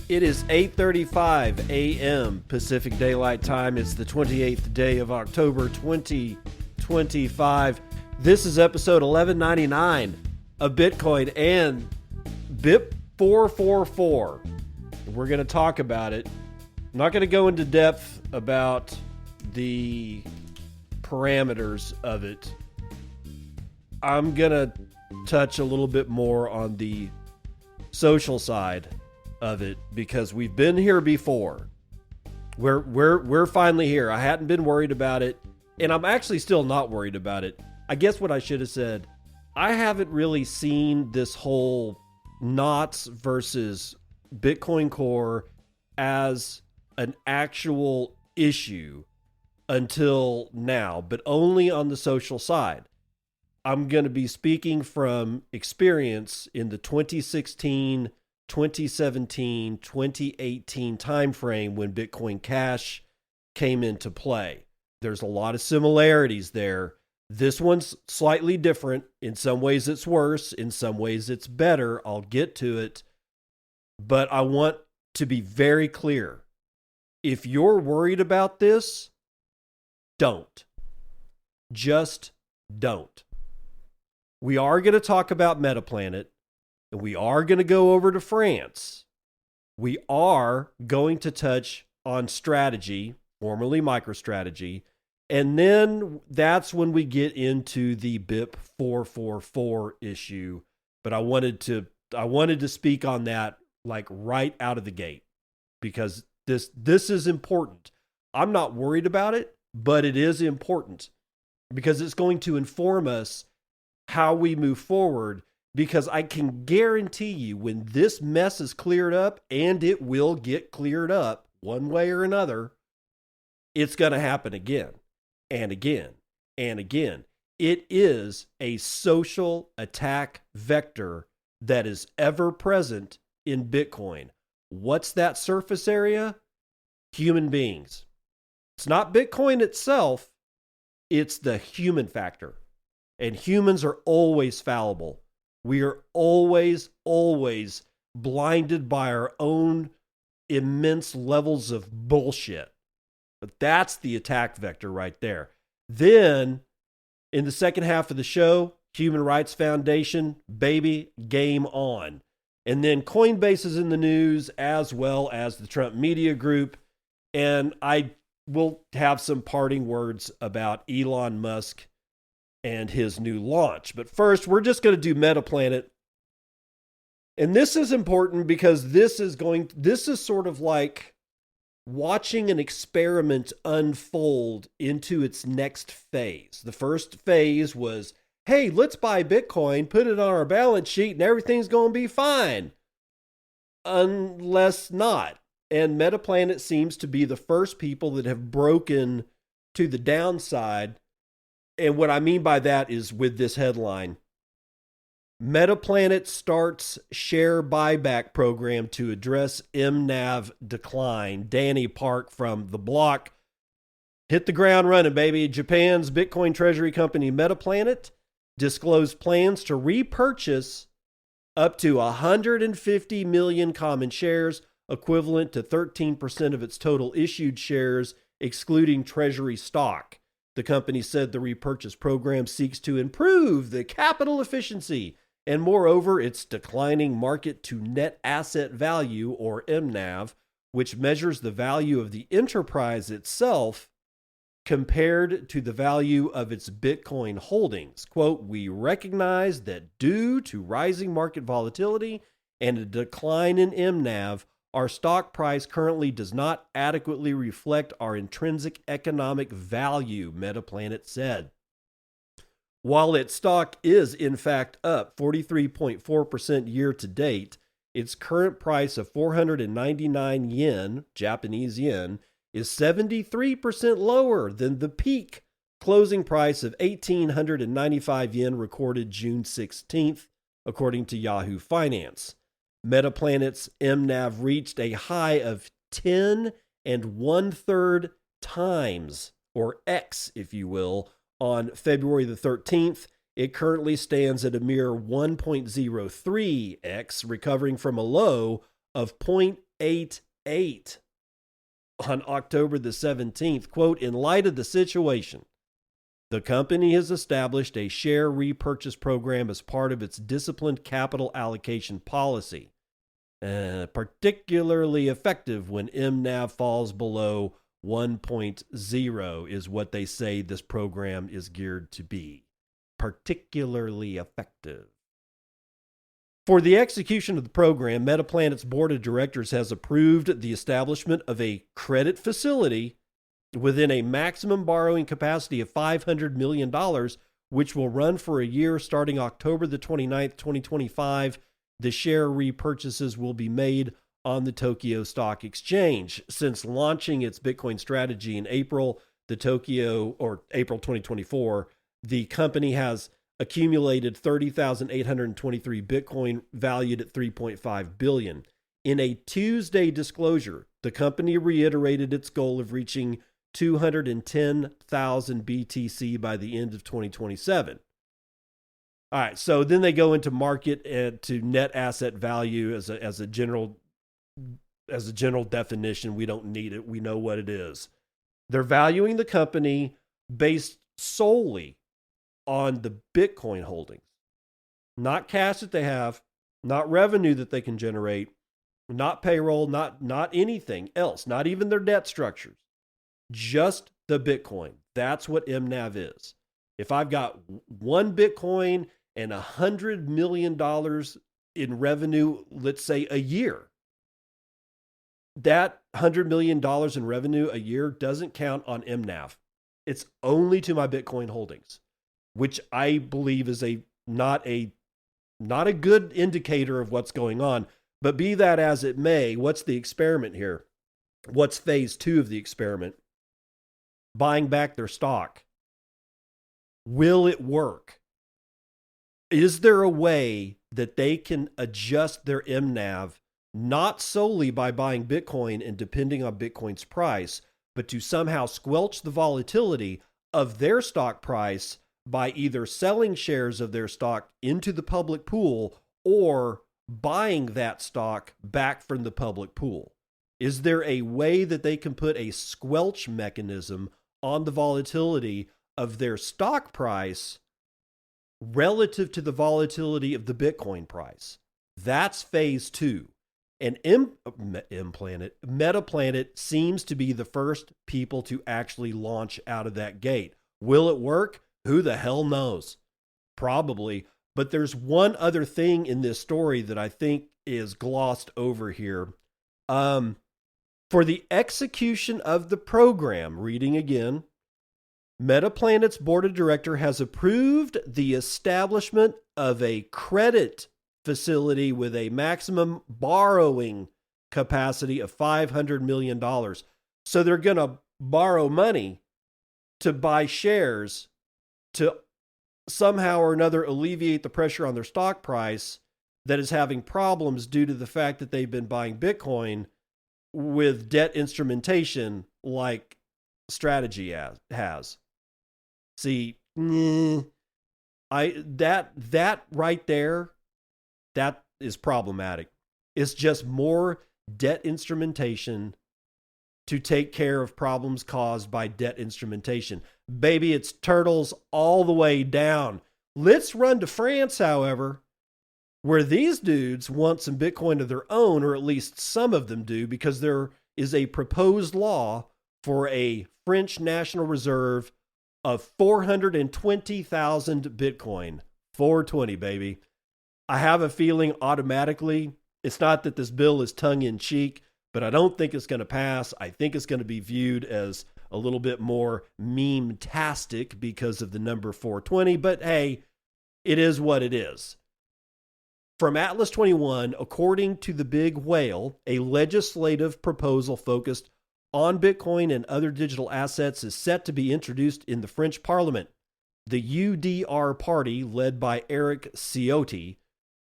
It is 8:35 a.m. Pacific Daylight Time. It's the 28th day of October 2025. This is episode 1199 of Bitcoin and BIP 444. We're going to talk about it. I'm not going to go into depth about the parameters of it. I'm going to touch a little bit more on the social side of it because we've been here before. We're finally here. I hadn't been worried about it, and I'm actually still not worried about it. I guess what I should have said, I haven't really seen this whole knots versus Bitcoin Core as an actual issue until now, but only on the social side. I'm going to be speaking from experience in the 2016, 2017, 2018 timeframe when Bitcoin Cash came into play. There's a lot of similarities there. This one's slightly different. In some ways it's worse. In some ways it's better. I'll get to it. But I want to be very clear. If you're worried about this, don't. Just don't. We are going to talk about Metaplanet. And we are going to go over to France. We are going to touch on strategy, formerly MicroStrategy. And then that's when we get into the BIP 444 issue. But I wanted to speak on that like right out of the gate because this is important. I'm not worried about it, but it is important because it's going to inform us how we move forward. Because I can guarantee you when this mess is cleared up, and it will get cleared up one way or another, it's going to happen again and again and again. It is a social attack vector that is ever present in Bitcoin. What's that surface area? Human beings. It's not Bitcoin itself. It's the human factor. And humans are always fallible. We are always blinded by our own immense levels of bullshit. But that's the attack vector right there. Then, in the second half of the show, Human Rights Foundation, baby, game on. And then Coinbase is in the news as well as the Trump Media Group. And I will have some parting words about Elon Musk and his new launch. But first, we're just going to do Metaplanet. And this is important because this is sort of like watching an experiment unfold into its next phase. The first phase was, hey, let's buy Bitcoin, put it on our balance sheet, and everything's going to be fine. Unless not. And Metaplanet seems to be the first people that have broken to the downside. And what I mean by that is with this headline, Metaplanet starts share buyback program to address MNAV decline. Danny Park from The Block hit the ground running, baby. Japan's Bitcoin treasury company Metaplanet disclosed plans to repurchase up to 150 million common shares, equivalent to 13% of its total issued shares, excluding treasury stock. The company said the repurchase program seeks to improve the capital efficiency and, moreover, its declining market to net asset value, or MNAV, which measures the value of the enterprise itself compared to the value of its Bitcoin holdings. Quote, we recognize that due to rising market volatility and a decline in MNAV, our stock price currently does not adequately reflect our intrinsic economic value, Metaplanet said. While its stock is in fact up 43.4% year to date, its current price of 499 yen, Japanese yen, is 73% lower than the peak closing price of 1,895 yen recorded June 16th, according to Yahoo Finance. Metaplanet's MNAV reached a high of 10 1/3 times, or X, if you will, on February the 13th. It currently stands at a mere 1.03x, recovering from a low of 0.88 on October the 17th. Quote, in light of the situation, the company has established a share repurchase program as part of its disciplined capital allocation policy, particularly effective when MNAV falls below 1.0 is what they say this program is geared to be. Particularly effective. For the execution of the program, Metaplanet's board of directors has approved the establishment of a credit facility within a maximum borrowing capacity of $500 million, which will run for a year starting October the 29th, 2025. The share repurchases will be made on the Tokyo Stock Exchange. Since launching its Bitcoin strategy in April 2024, the company has accumulated 30,823 Bitcoin valued at $3.5 billion. In a Tuesday disclosure, the company reiterated its goal of reaching 210,000 BTC by the end of 2027. All right, so then they go into market and to net asset value as a general definition. We don't need it. We know what it is. They're valuing the company based solely on the Bitcoin holdings, not cash that they have, not revenue that they can generate, not payroll, not anything else, not even their debt structures, just the Bitcoin. That's what MNAV is. If I've got one Bitcoin and $100 million in revenue, let's say a year, that $100 million in revenue a year doesn't count on MNAV. It's only to my Bitcoin holdings, which I believe is not a good indicator of what's going on. But be that as it may, what's the experiment here? What's phase 2 of the experiment? Buying back their stock. Will it work? Is there a way that they can adjust their MNAV not solely by buying Bitcoin and depending on Bitcoin's price, but to somehow squelch the volatility of their stock price by either selling shares of their stock into the public pool or buying that stock back from the public pool? Is there a way that they can put a squelch mechanism on the volatility of their stock price relative to the volatility of the Bitcoin price? That's phase 2. And Metaplanet seems to be the first people to actually launch out of that gate. Will it work? Who the hell knows? Probably. But there's one other thing in this story that I think is glossed over here. For the execution of the program, reading again, Metaplanet's board of directors has approved the establishment of a credit facility with a maximum borrowing capacity of $500 million. So they're going to borrow money to buy shares to somehow or another alleviate the pressure on their stock price that is having problems due to the fact that they've been buying Bitcoin with debt instrumentation like Strategy has. See, that right there, that is problematic. It's just more debt instrumentation to take care of problems caused by debt instrumentation. Baby, it's turtles all the way down. Let's run to France, however, where these dudes want some Bitcoin of their own, or at least some of them do, because there is a proposed law for a French National Reserve of 420,000 Bitcoin. 420, baby. I have a feeling automatically, it's not that this bill is tongue-in-cheek, but I don't think it's going to pass. I think it's going to be viewed as a little bit more meme-tastic because of the number 420, but hey, it is what it is. From Atlas 21, according to the Big Whale, a legislative proposal focused on Bitcoin and other digital assets is set to be introduced in the French Parliament. The UDR party, led by Eric Ciotti,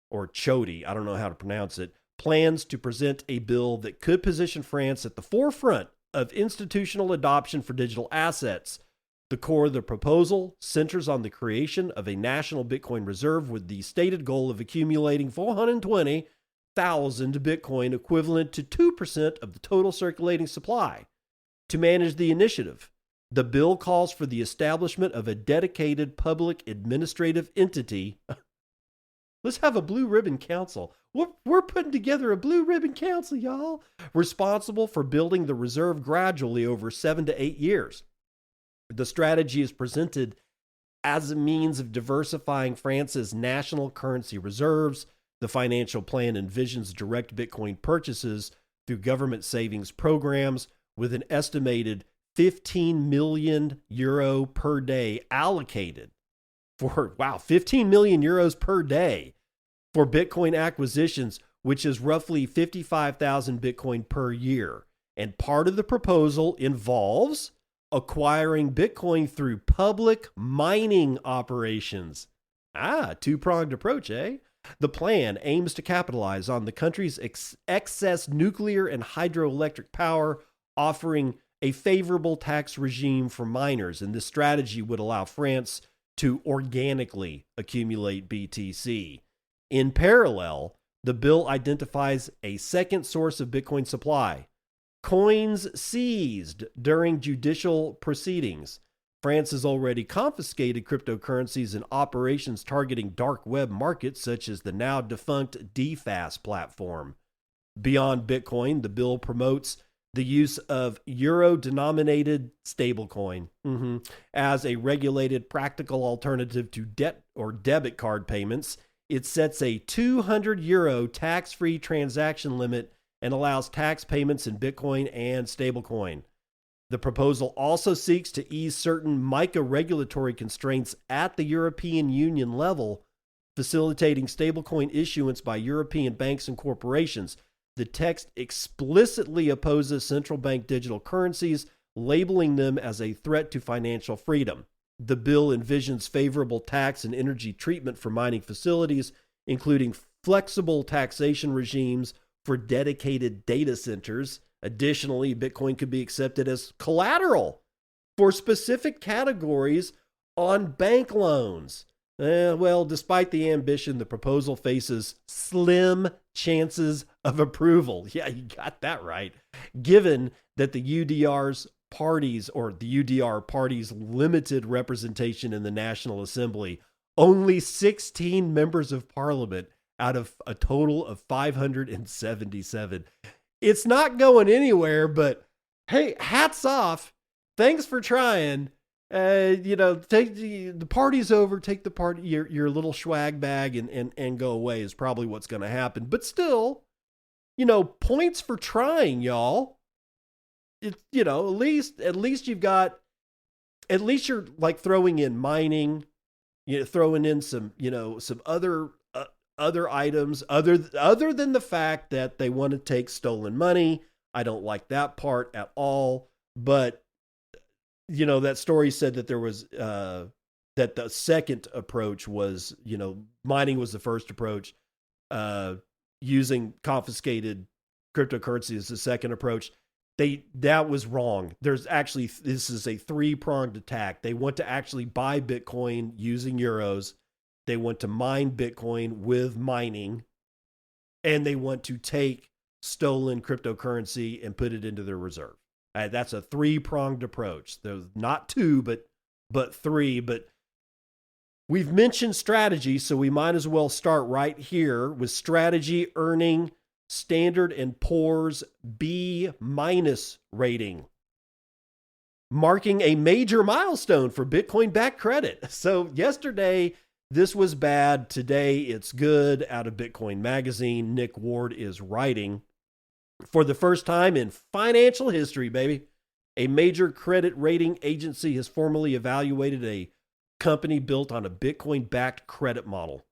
or Chody, I don't know how to pronounce it, plans to present a bill that could position France at the forefront of institutional adoption for digital assets. The core of the proposal centers on the creation of a national Bitcoin reserve with the stated goal of accumulating 420,000 Bitcoin, equivalent to 2% of the total circulating supply. To manage the initiative, the bill calls for the establishment of a dedicated public administrative entity. Let's have a blue ribbon council. We're putting together a blue ribbon council, y'all, responsible for building the reserve gradually over 7 to 8 years. The strategy is presented as a means of diversifying France's national currency reserves. The financial plan envisions direct Bitcoin purchases through government savings programs with an estimated 15 million euro per day allocated for, 15 million euros per day for Bitcoin acquisitions, which is roughly 55,000 Bitcoin per year. And part of the proposal involves acquiring Bitcoin through public mining operations. Two-pronged approach, eh? The plan aims to capitalize on the country's excess nuclear and hydroelectric power, offering a favorable tax regime for miners. And this strategy would allow France to organically accumulate BTC. In parallel, the bill identifies a second source of Bitcoin supply: coins seized during judicial proceedings. France has already confiscated cryptocurrencies in operations targeting dark web markets, such as the now defunct DFAS platform. Beyond Bitcoin, the bill promotes the use of euro-denominated stablecoin as a regulated practical alternative to debt or debit card payments. It sets a 200 euro tax-free transaction limit and allows tax payments in Bitcoin and stablecoin. The proposal also seeks to ease certain MiCA regulatory constraints at the European Union level, facilitating stablecoin issuance by European banks and corporations. The text explicitly opposes central bank digital currencies, labeling them as a threat to financial freedom. The bill envisions favorable tax and energy treatment for mining facilities, including flexible taxation regimes for dedicated data centers. Additionally, Bitcoin could be accepted as collateral for specific categories on bank loans. Despite the ambition, the proposal faces slim chances of approval. Yeah, you got that right. Given that the UDR party's limited representation in the National Assembly, only 16 members of parliament out of a total of 577. It's not going anywhere, but hey, hats off. Thanks for trying. Take the party's over, take the party, your little swag bag and go away is probably what's going to happen. But still, points for trying, y'all. It's, at least you're like throwing in mining, throwing in some other items other than the fact that they want to take stolen money. I don't like that part at all. But that story said that there was that the second approach was, mining was the first approach, using confiscated cryptocurrency as the second approach. That was wrong. This is a 3-pronged attack. They want to actually buy Bitcoin using euros. They want to mine Bitcoin with mining, and they want to take stolen cryptocurrency and put it into their reserve. That's a 3-pronged approach. There's not 2, but 3. But we've mentioned strategy, so we might as well start right here with strategy earning Standard & Poor's B- rating, marking a major milestone for Bitcoin-backed credit. So yesterday, this was bad. Today, it's good. Out of Bitcoin Magazine, Nick Ward is writing, for the first time in financial history, baby, a major credit rating agency has formally evaluated a company built on a Bitcoin-backed credit model.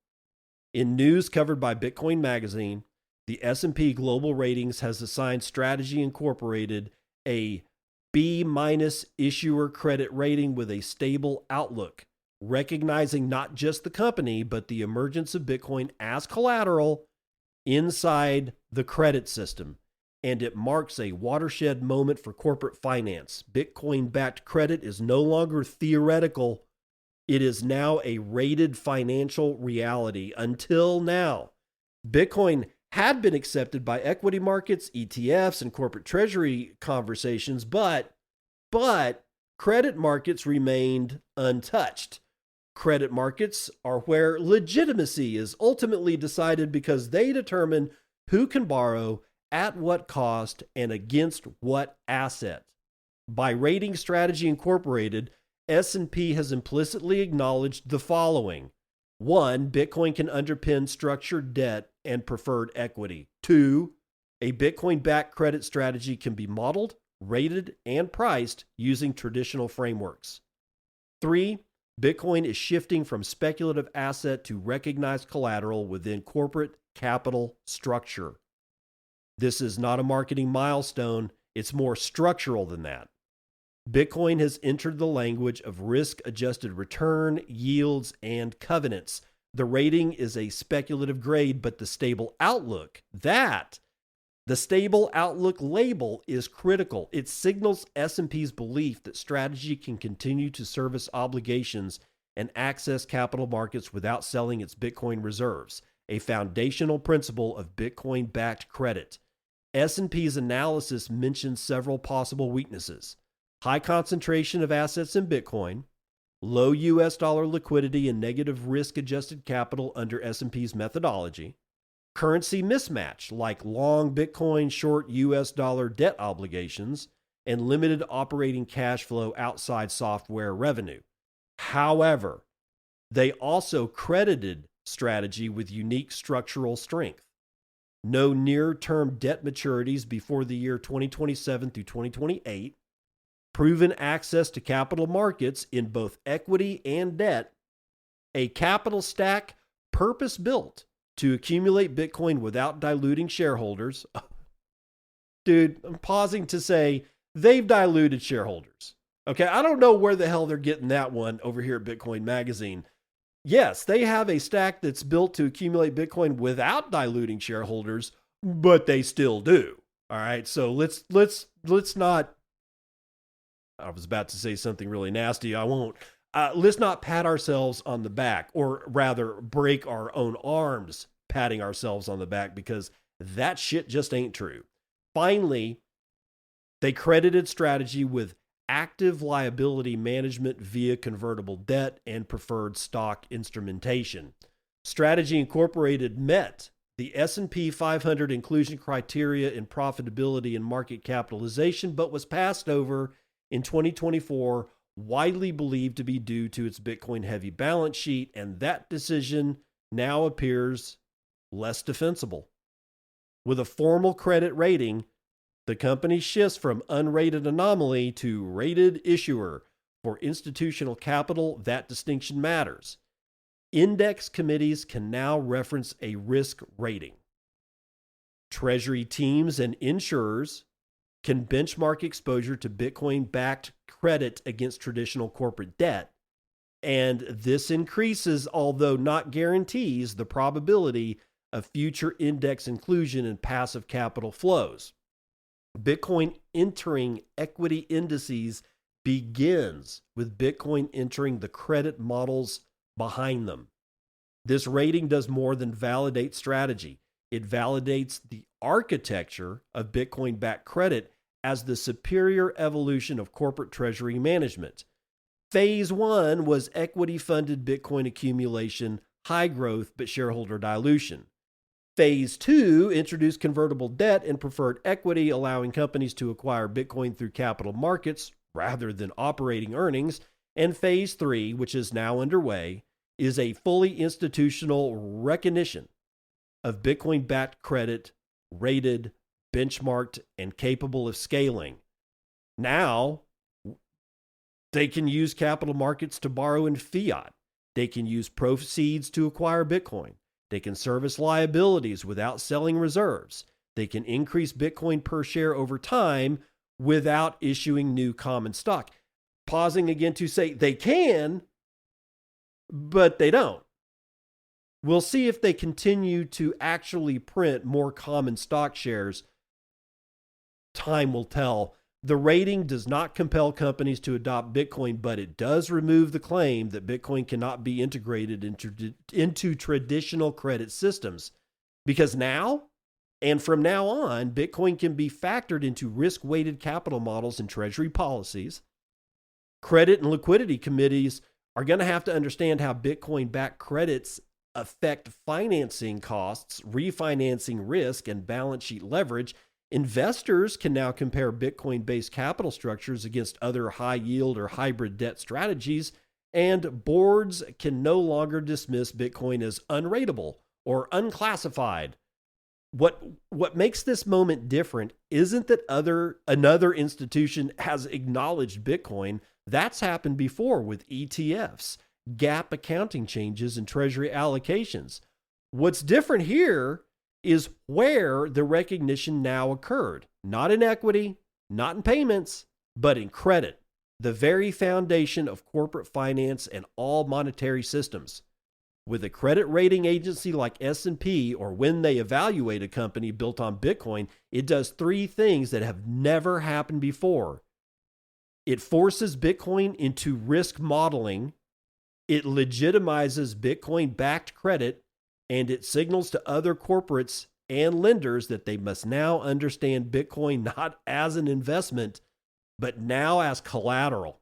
In news covered by Bitcoin Magazine, the S&P Global Ratings has assigned Strategy Incorporated a B- issuer credit rating with a stable outlook, recognizing not just the company, but the emergence of Bitcoin as collateral inside the credit system. and it marks a watershed moment for corporate finance. Bitcoin-backed credit is no longer theoretical. It is now a rated financial reality. Until now, Bitcoin had been accepted by equity markets, ETFs, and corporate treasury conversations, but credit markets remained untouched. Credit markets are where legitimacy is ultimately decided because they determine who can borrow, at what cost, and against what asset. By Rating Strategy Incorporated, S&P has implicitly acknowledged the following. 1, Bitcoin can underpin structured debt and preferred equity. 2, a Bitcoin-backed credit strategy can be modeled, rated, and priced using traditional frameworks. 3, Bitcoin is shifting from speculative asset to recognized collateral within corporate capital structure. This is not a marketing milestone. It's more structural than that. Bitcoin has entered the language of risk-adjusted return, yields, and covenants. The rating is a speculative grade, but the stable outlook, the stable outlook label is critical. It signals S&P's belief that strategy can continue to service obligations and access capital markets without selling its Bitcoin reserves, a foundational principle of Bitcoin-backed credit. S&P's analysis mentions several possible weaknesses: high concentration of assets in Bitcoin, low US dollar liquidity and negative risk-adjusted capital under S&P's methodology, currency mismatch like long Bitcoin, short US dollar debt obligations, and limited operating cash flow outside software revenue. However, they also credited strategy with unique structural strength. No near-term debt maturities before the year 2027 through 2028, proven access to capital markets in both equity and debt, a capital stack purpose-built to accumulate Bitcoin without diluting shareholders. Dude, I'm pausing to say they've diluted shareholders. Okay, I don't know where the hell they're getting that one over here at Bitcoin Magazine. Yes, they have a stack that's built to accumulate Bitcoin without diluting shareholders, but they still do. All right, so let's not. I was about to say something really nasty. I won't. Let's not pat ourselves on the back, or rather break our own arms patting ourselves on the back, because that shit just ain't true. Finally, they credited strategy with active liability management via convertible debt and preferred stock instrumentation. Strategy Incorporated met the S&P 500 inclusion criteria in profitability and market capitalization, but was passed over in 2024, widely believed to be due to its Bitcoin-heavy balance sheet, and that decision now appears less defensible. With a formal credit rating, the company shifts from unrated anomaly to rated issuer. For institutional capital, that distinction matters. Index committees can now reference a risk rating. Treasury teams and insurers can benchmark exposure to Bitcoin-backed credit against traditional corporate debt, and this increases, although not guarantees, the probability of future index inclusion in passive capital flows. Bitcoin entering equity indices begins with Bitcoin entering the credit models behind them. This rating does more than validate strategy. It validates the architecture of Bitcoin-backed credit as the superior evolution of corporate treasury management. Phase 1 was equity-funded Bitcoin accumulation, high growth, but shareholder dilution. Phase 2 introduced convertible debt and preferred equity, allowing companies to acquire Bitcoin through capital markets rather than operating earnings. And Phase 3, which is now underway, is a fully institutional recognition of Bitcoin-backed credit, rated, benchmarked, and capable of scaling. Now, they can use capital markets to borrow in fiat. They can use proceeds to acquire Bitcoin. They can service liabilities without selling reserves. They can increase Bitcoin per share over time without issuing new common stock. Pausing again to say they can, but they don't. We'll see if they continue to actually print more common stock shares time will tell. The rating does not compel companies to adopt Bitcoin, but it does remove the claim that Bitcoin cannot be integrated into traditional credit systems. Because now, and from now on, Bitcoin can be factored into risk-weighted capital models and treasury policies. Credit and liquidity committees are going to have to understand how Bitcoin-backed credits affect financing costs, refinancing risk, and balance sheet leverage. Investors can now compare Bitcoin-based capital structures against other high-yield or hybrid debt strategies, and boards can no longer dismiss Bitcoin as unrateable or unclassified. What makes this moment different isn't that another institution has acknowledged Bitcoin. That's happened before with ETFs, gap accounting changes, and treasury allocations. What's different here is where the recognition now occurred. Not in equity, not in payments, but in credit, the very foundation of corporate finance and all monetary systems. With a credit rating agency like S&P, or when they evaluate a company built on Bitcoin, it does three things that have never happened before. It forces Bitcoin into risk modeling, it legitimizes Bitcoin-backed credit, and it signals to other corporates and lenders that they must now understand Bitcoin not as an investment, but now as collateral,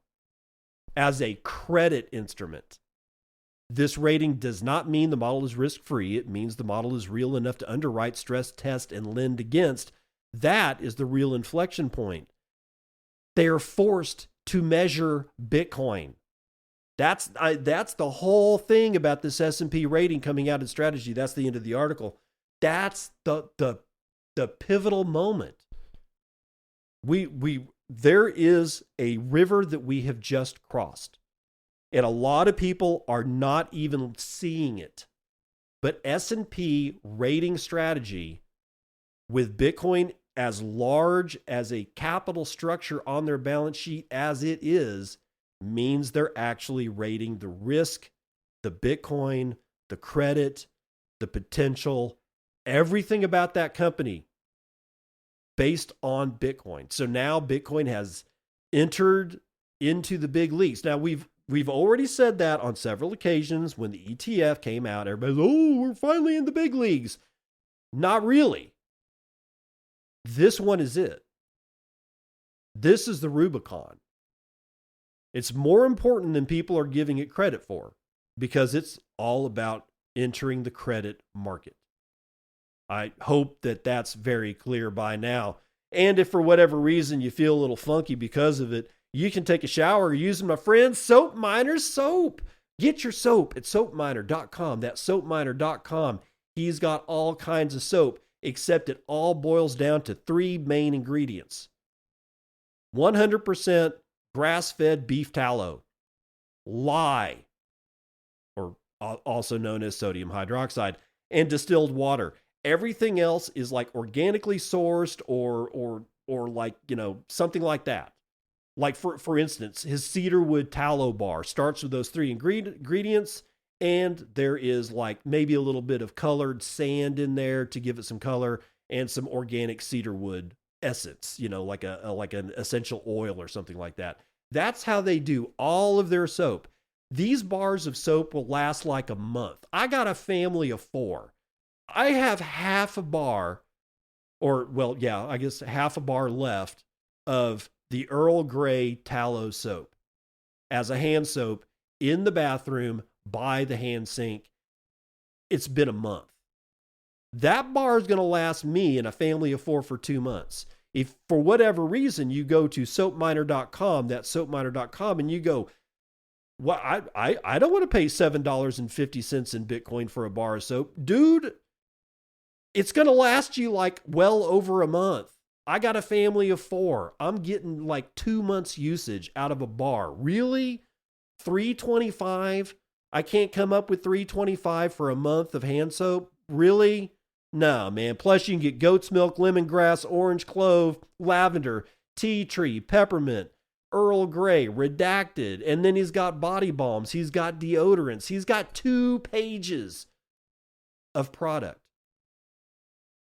as a credit instrument. This rating does not mean the model is risk-free. It means the model is real enough to underwrite, stress test, and lend against. That is the real inflection point. They are forced to measure Bitcoin. That's the whole thing about this S&P rating coming out in Strategy. That's the end of the article. That's the pivotal moment. There is a river that we have just crossed. And a lot of people are not even seeing it. But S&P rating strategy with Bitcoin as large as a capital structure on their balance sheet as it is, means they're actually rating the risk, the Bitcoin, the credit, the potential, everything about that company based on Bitcoin. So now Bitcoin has entered into the big leagues. Now we've already said that on several occasions when the ETF came out. Everybody's, oh, we're finally in the big leagues. Not really. This one is it. This is the Rubicon. It's more important than people are giving it credit for, because it's all about entering the credit market. I hope that that's very clear by now. And if for whatever reason you feel a little funky because of it, you can take a shower using my friend SoapMiner's soap. Get your soap at SoapMiner.com. That's SoapMiner.com. He's got all kinds of soap, except it all boils down to three main ingredients. 100% grass-fed beef tallow, lye, or also known as sodium hydroxide, and distilled water. Everything else is like organically sourced or like, something like that. Like for instance, his cedarwood tallow bar starts with those three ingredients, and there is like maybe a little bit of colored sand in there to give it some color, and some organic cedarwood essence, like an essential oil or something like that. That's how they do all of their soap. These bars of soap will last like a month. I got a family of 4. I have half a bar, half a bar left of the Earl Grey tallow soap as a hand soap in the bathroom by the hand sink. It's been a month. That bar is going to last me and a family of 4 for 2 months. If for whatever reason you go to SoapMiner.com, that's SoapMiner.com, and you go, well, I don't want to pay $7.50 in Bitcoin for a bar of soap. Dude, it's going to last you like well over a month. I got a family of 4. I'm getting like 2 months usage out of a bar. Really? $3.25? I can't come up with $3.25 for a month of hand soap? Really? No, man. Plus you can get goat's milk, lemongrass, orange clove, lavender, tea tree, peppermint, Earl Grey, redacted. And then he's got body balms. He's got deodorants. He's got 2 pages of product.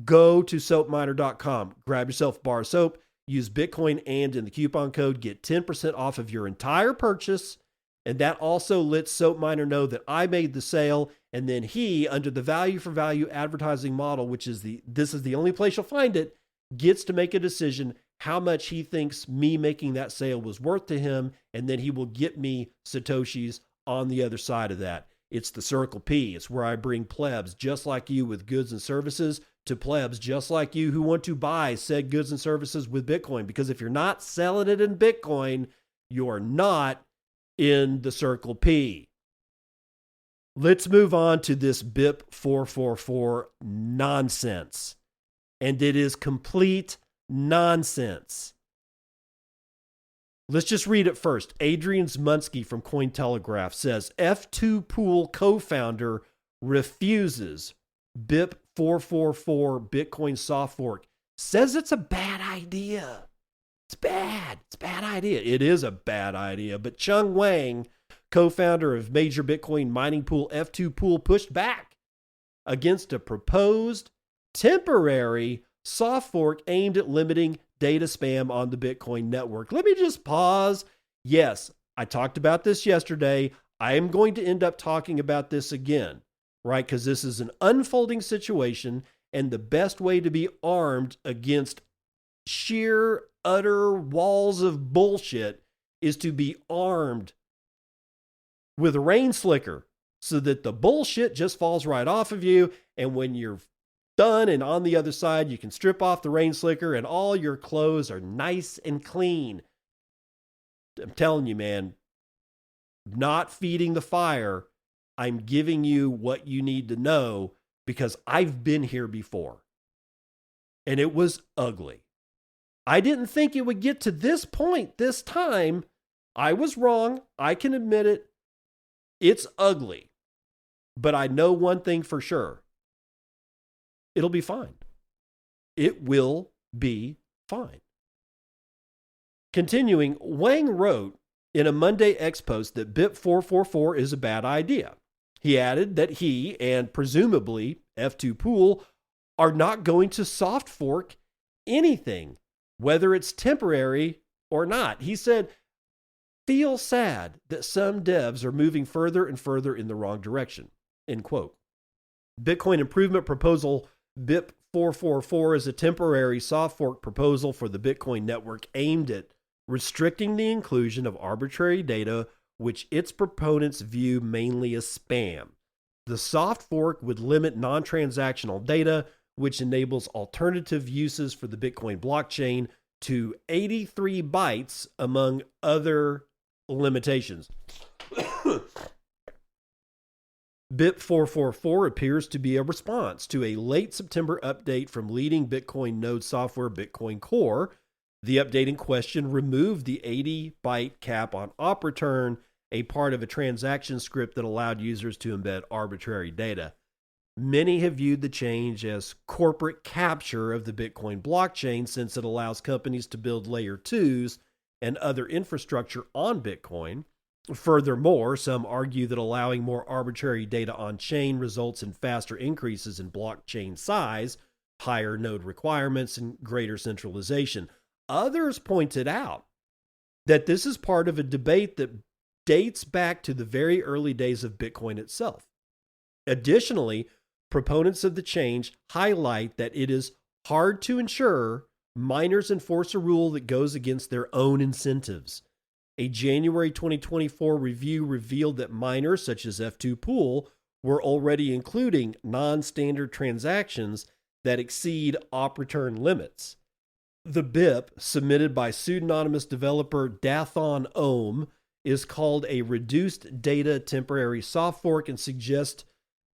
Go to SoapMiner.com. Grab yourself a bar of soap. use Bitcoin and in the coupon code, get 10% off of your entire purchase. And that also lets SoapMiner know that I made the sale. And then he, under the value for value advertising model, which is this is the only place you'll find it, gets to make a decision how much he thinks me making that sale was worth to him. And then he will get me Satoshis on the other side of that. It's the Circle P. It's where I bring plebs just like you with goods and services to plebs just like you who want to buy said goods and services with Bitcoin. Because if you're not selling it in Bitcoin, you're not in the Circle P. Let's move on to this BIP 444 nonsense. And it is complete nonsense. Let's just read it first. Adrian Zmunsky from Cointelegraph says, F2 Pool co-founder refuses BIP 444 Bitcoin soft fork. Says it's a bad idea. It's bad. It's a bad idea. It is a bad idea. But Chung Wang, co-founder of major Bitcoin mining pool F2 Pool, pushed back against a proposed temporary soft fork aimed at limiting data spam on the Bitcoin network. Let me just pause. Yes, I talked about this yesterday. I am going to end up talking about this again, right? Because this is an unfolding situation, and the best way to be armed against sheer, utter walls of bullshit is to be armed with a rain slicker so that the bullshit just falls right off of you. And when you're done and on the other side, you can strip off the rain slicker and all your clothes are nice and clean. I'm telling you, man, not feeding the fire. I'm giving you what you need to know because I've been here before and it was ugly. I didn't think it would get to this point this time. I was wrong. I can admit it. It's ugly, but I know one thing for sure. It'll be fine. It will be fine. Continuing, Wang wrote in a Monday X post that BIP 444 is a bad idea. He added that he and presumably F2 Pool are not going to soft fork anything, whether it's temporary or not. He said, feel sad that some devs are moving further and further in the wrong direction, end quote. Bitcoin improvement proposal BIP 444 is a temporary soft fork proposal for the Bitcoin network aimed at restricting the inclusion of arbitrary data, which its proponents view mainly as spam. The soft fork would limit non-transactional data, which enables alternative uses for the Bitcoin blockchain, to 83 bytes, among other limitations. BIP 444 appears to be a response to a late September update from leading Bitcoin node software Bitcoin Core. The update in question removed the 80-byte cap on op return, a part of a transaction script that allowed users to embed arbitrary data. Many have viewed the change as corporate capture of the Bitcoin blockchain since it allows companies to build layer 2s and other infrastructure on Bitcoin. Furthermore, some argue that allowing more arbitrary data on-chain results in faster increases in blockchain size, higher node requirements, and greater centralization. Others pointed out that this is part of a debate that dates back to the very early days of Bitcoin itself. Additionally, proponents of the change highlight that it is hard to ensure miners enforce a rule that goes against their own incentives. A January 2024 review revealed that miners such as F2 Pool were already including non-standard transactions that exceed op return limits. The BIP, submitted by pseudonymous developer Dathon Ohm, is called a reduced data temporary soft fork and suggests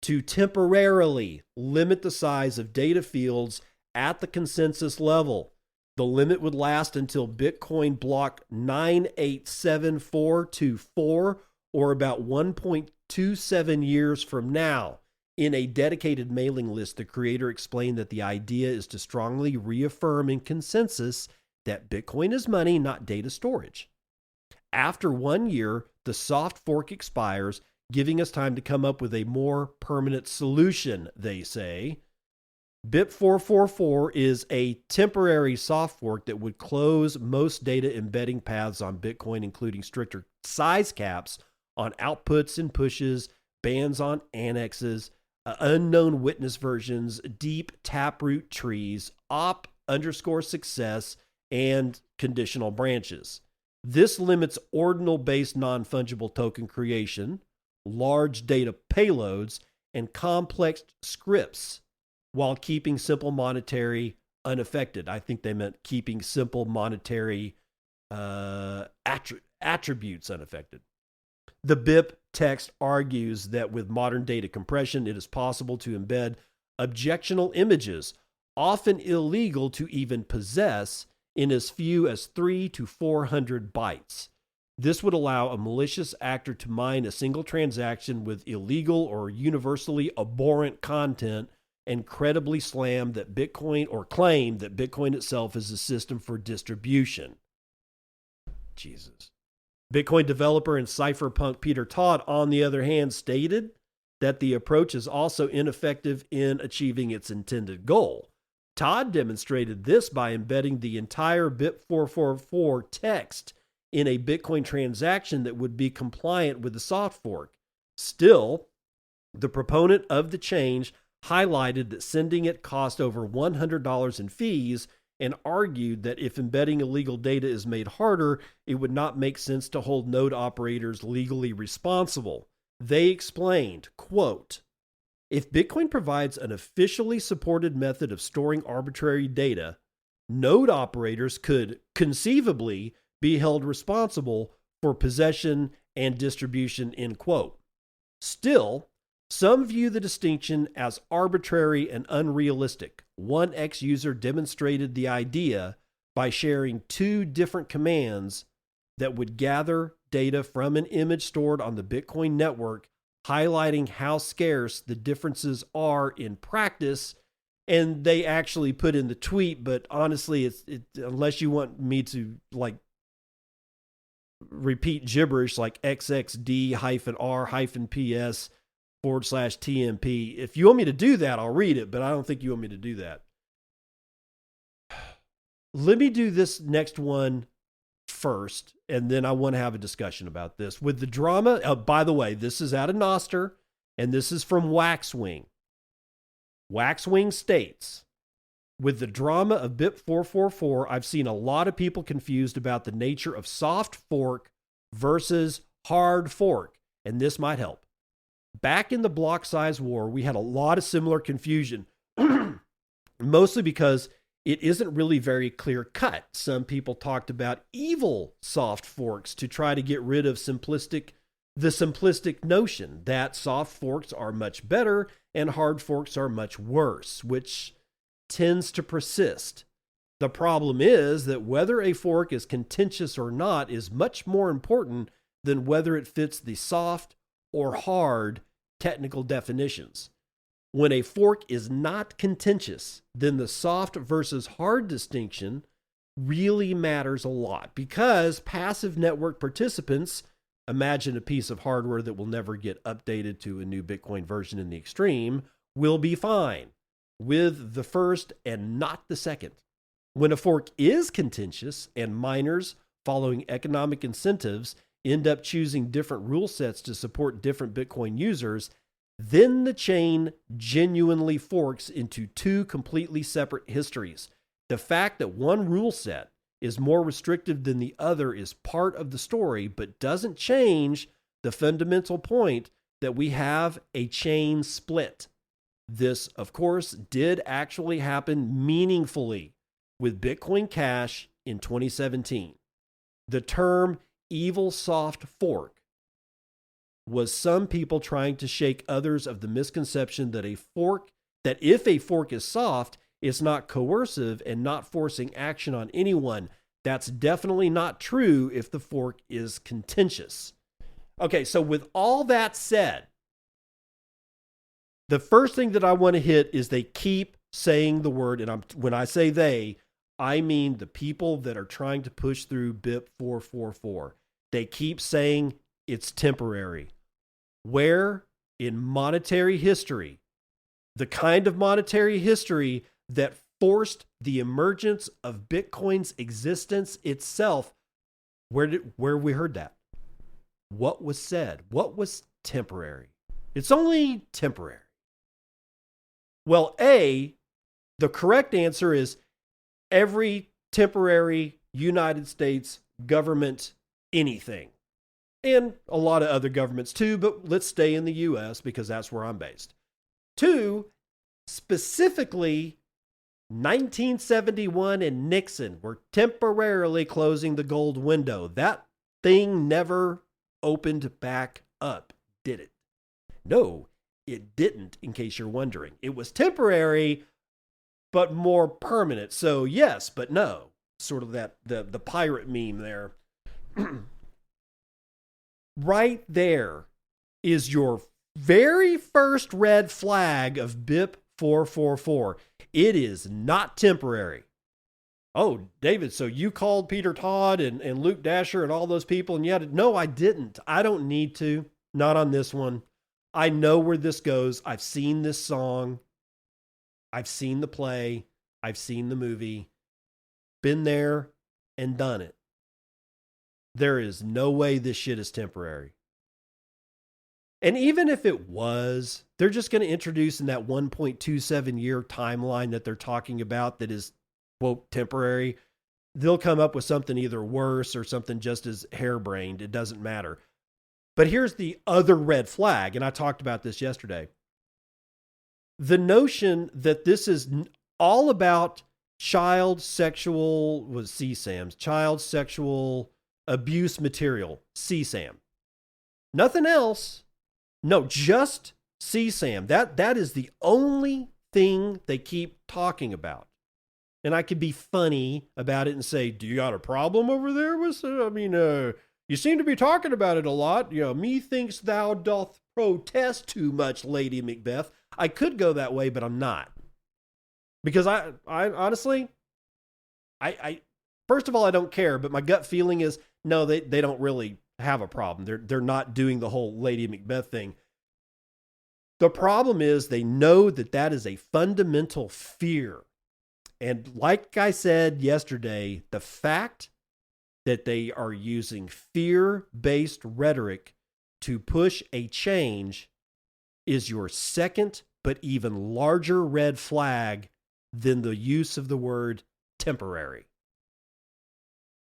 to temporarily limit the size of data fields at the consensus level. The limit would last until Bitcoin block 987424, or about 1.27 years from now. In a dedicated mailing list, the creator explained that the idea is to strongly reaffirm in consensus that Bitcoin is money, not data storage. After 1 year, the soft fork expires, giving us time to come up with a more permanent solution, they say. BIP444 is a temporary soft fork that would close most data embedding paths on Bitcoin, including stricter size caps on outputs and pushes, bans on annexes, unknown witness versions, deep taproot trees, op_success, and conditional branches. This limits ordinal-based non-fungible token creation, large data payloads, and complex scripts while keeping simple monetary unaffected. I think they meant keeping simple monetary attributes unaffected. The BIP text argues that with modern data compression, it is possible to embed objectionable images, often illegal to even possess, in as few as 300 to 400 bytes. This would allow a malicious actor to mine a single transaction with illegal or universally abhorrent content and credibly claim that Bitcoin itself is a system for distribution. Jesus. Bitcoin developer and cypherpunk Peter Todd, on the other hand, stated that the approach is also ineffective in achieving its intended goal. Todd demonstrated this by embedding the entire BIP444 text in a Bitcoin transaction that would be compliant with the soft fork. Still, the proponent of the change highlighted that sending it cost over $100 in fees and argued that if embedding illegal data is made harder, it would not make sense to hold node operators legally responsible. They explained, quote, "If Bitcoin provides an officially supported method of storing arbitrary data, node operators could conceivably be held responsible for possession and distribution," end quote. Still, some view the distinction as arbitrary and unrealistic. One ex-user demonstrated the idea by sharing two different commands that would gather data from an image stored on the Bitcoin network, highlighting how scarce the differences are in practice. And they actually put in the tweet, but honestly, unless you want me to repeat gibberish like XXD-R-PS/TMP. If you want me to do that, I'll read it, but I don't think you want me to do that. Let me do this next one first, and then I want to have a discussion about this. With the drama, by the way, this is out of Nostr, and this is from Waxwing. Waxwing states, with the drama of BIP444, I've seen a lot of people confused about the nature of soft fork versus hard fork, and this might help. Back in the block size war, we had a lot of similar confusion, mostly because it isn't really very clear cut. Some people talked about evil soft forks to try to get rid of the simplistic notion that soft forks are much better and hard forks are much worse, which tends to persist. The problem is that whether a fork is contentious or not is much more important than whether it fits the soft or hard technical definitions. When a fork is not contentious, then the soft versus hard distinction really matters a lot, because passive network participants, imagine a piece of hardware that will never get updated to a new Bitcoin version in the extreme, will be fine with the first and not the second. When a fork is contentious and miners, following economic incentives, end up choosing different rule sets to support different Bitcoin users, then the chain genuinely forks into two completely separate histories. The fact that one rule set is more restrictive than the other is part of the story, but doesn't change the fundamental point that we have a chain split. This, of course, did actually happen meaningfully with Bitcoin Cash in 2017. The term evil soft fork was some people trying to shake others of the misconception that if a fork is soft, it's not coercive and not forcing action on anyone. That's definitely not true if the fork is contentious. Okay, so with all that said, the first thing that I want to hit is they keep saying the word, and when I say they, I mean the people that are trying to push through BIP444. They keep saying it's temporary. Where in monetary history the kind of monetary history that forced the emergence of Bitcoin's existence itself. Where we heard that? What was said? What was temporary? It's only temporary. Well, the correct answer is every temporary United States government anything. And a lot of other governments too, but let's stay in the US because that's where I'm based. 2, specifically 1971 and Nixon were temporarily closing the gold window. That thing never opened back up, did it? No, it didn't, in case you're wondering. It was temporary, but more permanent. So yes, but no. Sort of that the pirate meme there. Right there is your very first red flag of BIP 444. It is not temporary. Oh, David, so you called Peter Todd and Luke Dasher and all those people, and yet, no, I didn't. I don't need to. Not on this one. I know where this goes. I've seen this song. I've seen the play. I've seen the movie. Been there and done it. There is no way this shit is temporary. And even if it was, they're just going to introduce in that 1.27 year timeline that they're talking about that is, quote, temporary. They'll come up with something either worse or something just as harebrained. It doesn't matter. But here's the other red flag, and I talked about this yesterday. The notion that this is all about child sexual abuse material, CSAM. Nothing else. No, just CSAM. That is the only thing they keep talking about. And I could be funny about it and say, do you got a problem over there with, you seem to be talking about it a lot. Methinks thou doth protest too much, Lady Macbeth. I could go that way, but I'm not. Because I honestly, I first of all, I don't care, but my gut feeling is, no, they don't really have a problem. They're not doing the whole Lady Macbeth thing. The problem is they know that is a fundamental fear. And like I said yesterday, the fact that they are using fear-based rhetoric to push a change is your second, but even larger red flag than the use of the word temporary.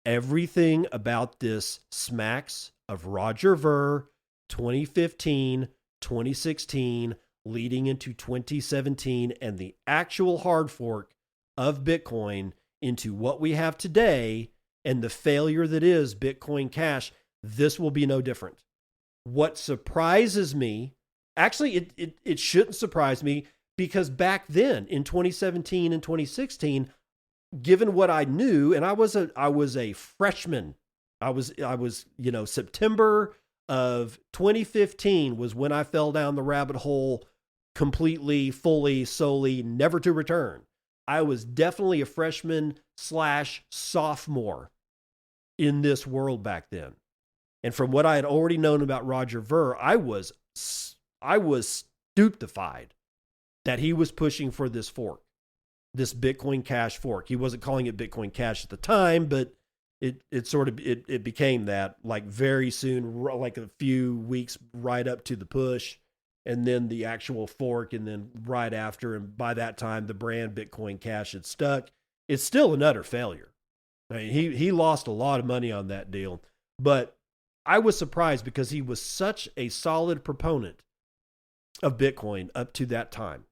Everything about this smacks of Roger Ver, 2015, 2016, leading into 2017, and the actual hard fork of Bitcoin into what we have today and the failure that is Bitcoin Cash. This will be no different. What surprises me, actually, it shouldn't surprise me, because back then in 2017 and 2016, given what I knew, and I was a freshman. I was September of 2015 was when I fell down the rabbit hole completely, fully, solely, never to return. I was definitely a freshman / sophomore in this world back then. And from what I had already known about Roger Ver, I was stupefied that he was pushing for this fork, this Bitcoin Cash fork. He wasn't calling it Bitcoin Cash at the time, but it became that, like, very soon, like a few weeks right up to the push, and then the actual fork, and then right after. And by that time, the brand Bitcoin Cash had stuck. It's still an utter failure. I mean, he lost a lot of money on that deal, but I was surprised because he was such a solid proponent of Bitcoin up to that time.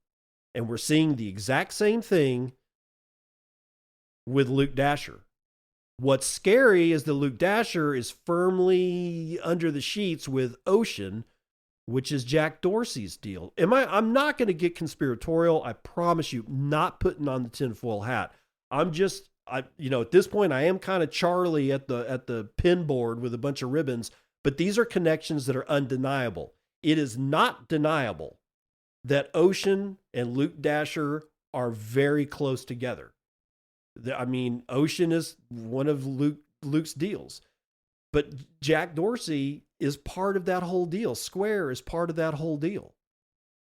And we're seeing the exact same thing with Luke Dasher. What's scary is that Luke Dasher is firmly under the sheets with Ocean, which is Jack Dorsey's deal. I'm not going to get conspiratorial. I promise you, not putting on the tinfoil hat. At this point, I am kind of Charlie at the pin board with a bunch of ribbons, but these are connections that are undeniable. It is not deniable that Ocean and Luke Dasher are very close together. Ocean is one of Luke's deals, but Jack Dorsey is part of that whole deal. Square is part of that whole deal.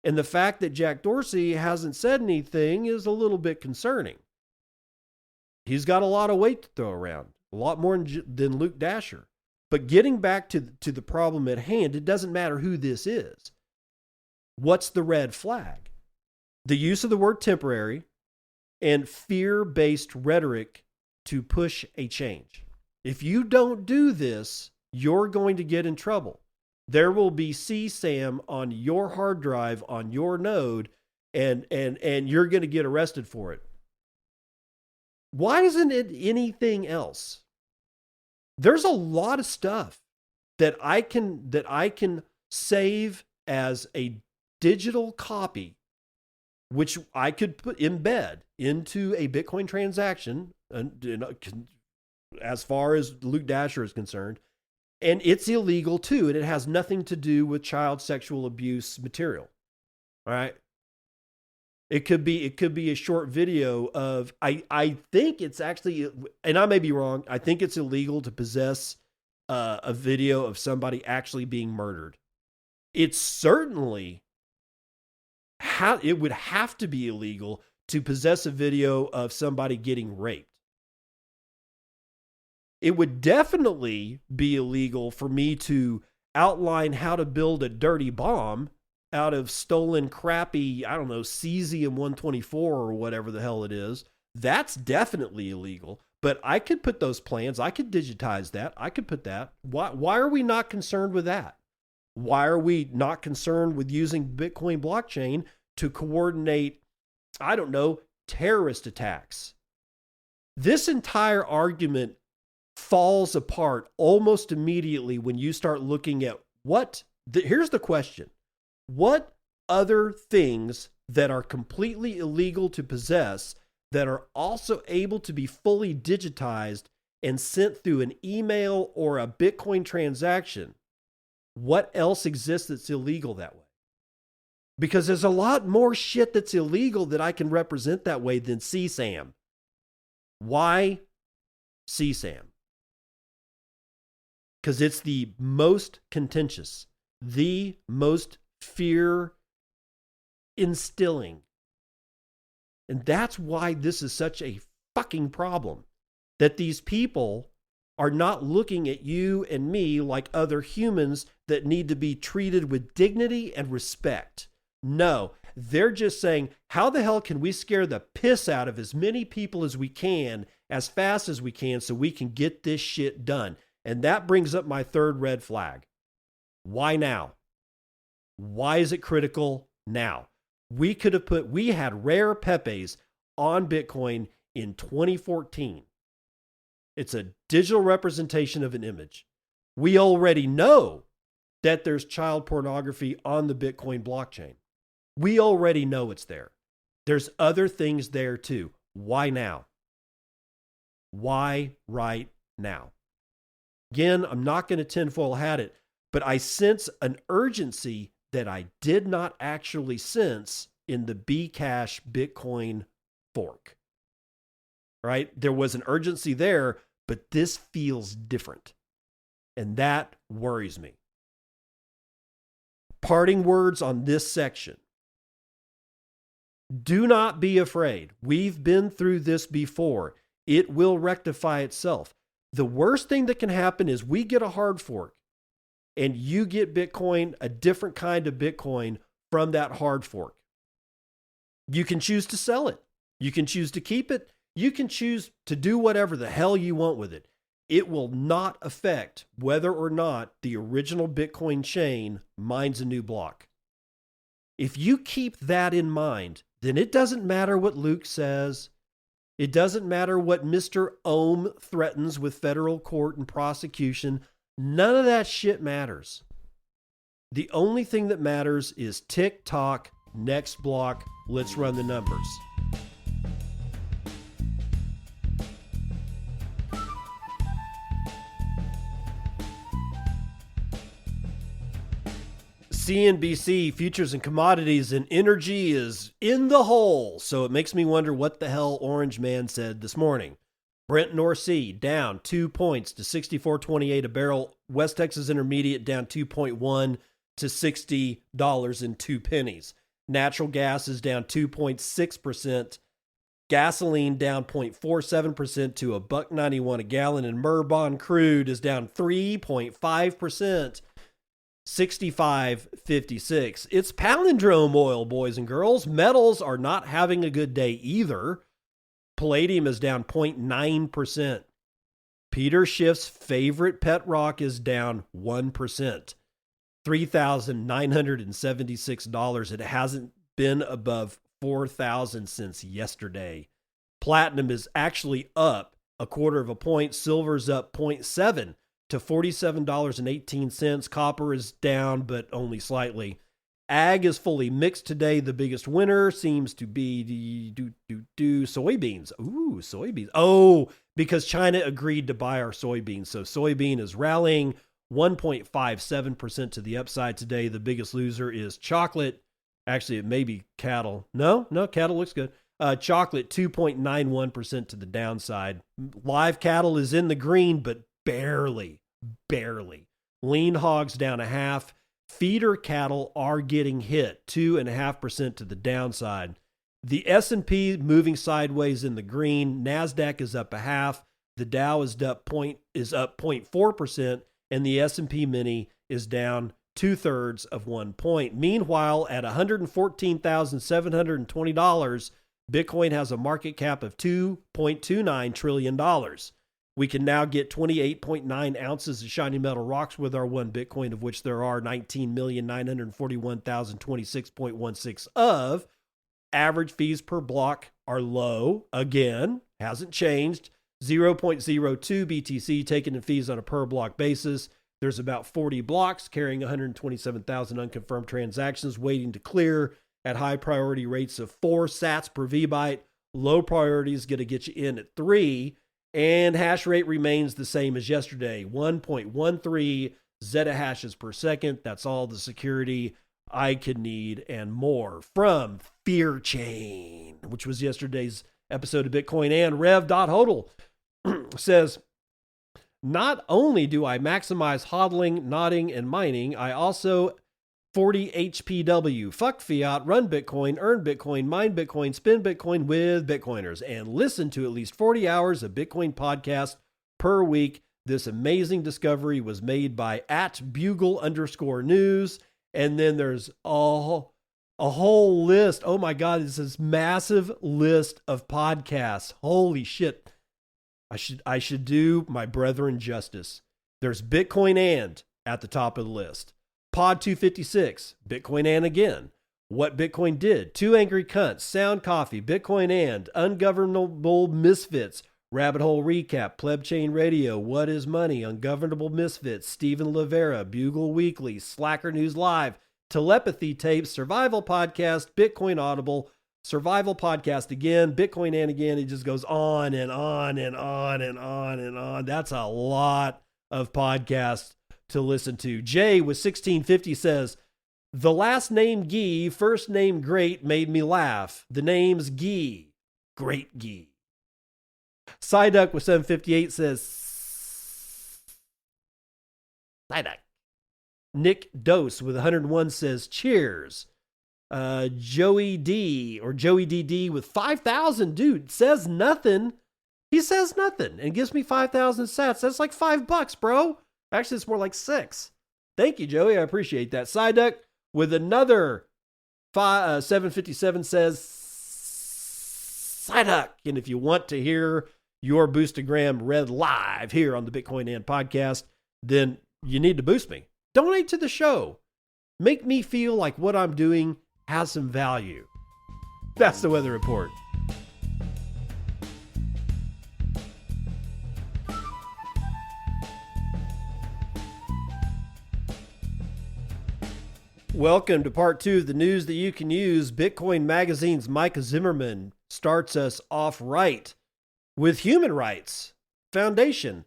And the fact that Jack Dorsey hasn't said anything is a little bit concerning. He's got a lot of weight to throw around, a lot more than Luke Dasher. But getting back to the problem at hand, it doesn't matter who this is. What's the red flag? The use of the word temporary and fear-based rhetoric to push a change. If you don't do this, you're going to get in trouble. There will be CSAM on your hard drive, on your node, and you're going to get arrested for it. Why isn't it anything else? There's a lot of stuff that I can save as a digital copy, which I could embed into a Bitcoin transaction, as far as Luke Dasher is concerned. And it's illegal too, and it has nothing to do with child sexual abuse material. All right. It could be a short video of, I think it's actually, and I may be wrong, I think it's illegal to possess a video of somebody actually being murdered. It's certainly, it would have to be illegal to possess a video of somebody getting raped. It would definitely be illegal for me to outline how to build a dirty bomb out of stolen crappy, I don't know, cesium-124 or whatever the hell it is. That's definitely illegal. But I could put those plans. I could digitize that. I could put that. Why are we not concerned with that? Why are we not concerned with using Bitcoin blockchain to coordinate, I don't know, terrorist attacks? This entire argument falls apart almost immediately when you start looking at here's the question. What other things that are completely illegal to possess that are also able to be fully digitized and sent through an email or a Bitcoin transaction? What else exists that's illegal that way? Because there's a lot more shit that's illegal that I can represent that way than CSAM. Why CSAM? Because it's the most contentious, the most fear instilling. And that's why this is such a fucking problem. That these people are not looking at you and me like other humans that need to be treated with dignity and respect. No, they're just saying, how the hell can we scare the piss out of as many people as we can, as fast as we can, so we can get this shit done? And that brings up my third red flag. Why now? Why is it critical now? We had rare Pepes on Bitcoin in 2014. It's a digital representation of an image. We already know that there's child pornography on the Bitcoin blockchain. We already know it's there. There's other things there too. Why now? Why right now? Again, I'm not going to tinfoil hat it, but I sense an urgency that I did not actually sense in the Bcash Bitcoin fork. Right? There was an urgency there, but this feels different. And that worries me. Parting words on this section. Do not be afraid. We've been through this before. It will rectify itself. The worst thing that can happen is we get a hard fork and you get Bitcoin, a different kind of Bitcoin from that hard fork. You can choose to sell it. You can choose to keep it. You can choose to do whatever the hell you want with it. It will not affect whether or not the original Bitcoin chain mines a new block. If you keep that in mind, then it doesn't matter what Luke says. It doesn't matter what Mr. Ohm threatens with federal court and prosecution. None of that shit matters. The only thing that matters is tick tock, next block, let's run the numbers. CNBC futures and commodities and energy is in the hole. So it makes me wonder what the hell Orange Man said this morning. Brent North Sea down 2 points to 64.28 a barrel. West Texas Intermediate down 2.1 to $60.02. Natural gas is down 2.6%. Gasoline down 0.47% to $1.91 a gallon, and Murban crude is down 3.5%, 65.56. It's palindrome oil, boys and girls. Metals are not having a good day either. Palladium is down 0.9%. Peter Schiff's favorite pet rock is down 1%, $3,976. It hasn't been above 4,000 since yesterday. Platinum is actually up a quarter of a point. Silver's up 0.7 to $47.18. Copper is down, but only slightly. Ag is fully mixed today. The biggest winner seems to be soybeans. Ooh, soybeans. Oh, because China agreed to buy our soybeans. So soybean is rallying 1.57% to the upside today. The biggest loser is chocolate. Actually, it may be cattle. No, cattle looks good. Chocolate, 2.91% to the downside. Live cattle is in the green, but barely. Lean hogs down a half. Feeder cattle are getting hit, 2.5% to the downside. The S&P moving sideways in the green. NASDAQ is up a half. The Dow is up 0.4%, and the S&P Mini is down 2/3 of 1 point. Meanwhile, at $114,720, Bitcoin has a market cap of $2.29 trillion. We can now get 28.9 ounces of shiny metal rocks with our one Bitcoin, of which there are 19,941,026.16 of. Average fees per block are low. Again, hasn't changed. 0.02 BTC taken in fees on a per block basis. There's about 40 blocks carrying 127,000 unconfirmed transactions waiting to clear at high priority rates of 4 sats per VByte. Low priority is going to get you in at 3. And hash rate remains the same as yesterday, 1.13 zettahashes per second. That's all the security I could need and more. From Fear Chain, which was yesterday's episode of Bitcoin, and Rev.Hodl says, not only do I maximize hodling, nodding, and mining, I also 40 HPW, fuck fiat, run Bitcoin, earn Bitcoin, mine Bitcoin, spend Bitcoin with Bitcoiners, and listen to at least 40 hours of Bitcoin podcast per week. This amazing discovery was made by @bugle_news. And then there's a whole list. Oh my God, it's this massive list of podcasts. Holy shit. I should do my brethren justice. There's Bitcoin and at the top of the list. Pod 256, Bitcoin and again. What Bitcoin Did, Two Angry Cunts, Sound Coffee, Bitcoin and, Ungovernable Misfits, Rabbit Hole Recap, Pleb Chain Radio, What is Money, Ungovernable Misfits, Stephen Livera, Bugle Weekly, SlackerNews Live, Telepathy Tapes, Survival Podcast, Bitcoin Audible, Survival Podcast again, Bitcoin and again. It just goes on and on and on and on and on. That's a lot of podcasts to listen to. Jay with 1650 says, the last name Gee, first name Great made me laugh. The name's Gee. Great Gee. Psyduck with 758 says, Psyduck. Nick Dose with 101 says, cheers. Joey D or Joey DD with 5,000, dude, says nothing. He says nothing and gives me 5,000 sats. That's like $5, bro. Actually, it's more like 6. Thank you, Joey. I appreciate that. Psyduck with another 757 says, Psyduck. And if you want to hear your Boostagram read live here on the Bitcoin and podcast, then you need to boost me. Donate to the show. Make me feel like what I'm doing has some value. That's the weather report. Welcome to part 2 of the news that you can use. Bitcoin Magazine's Micah Zimmerman starts us off right with Human Rights Foundation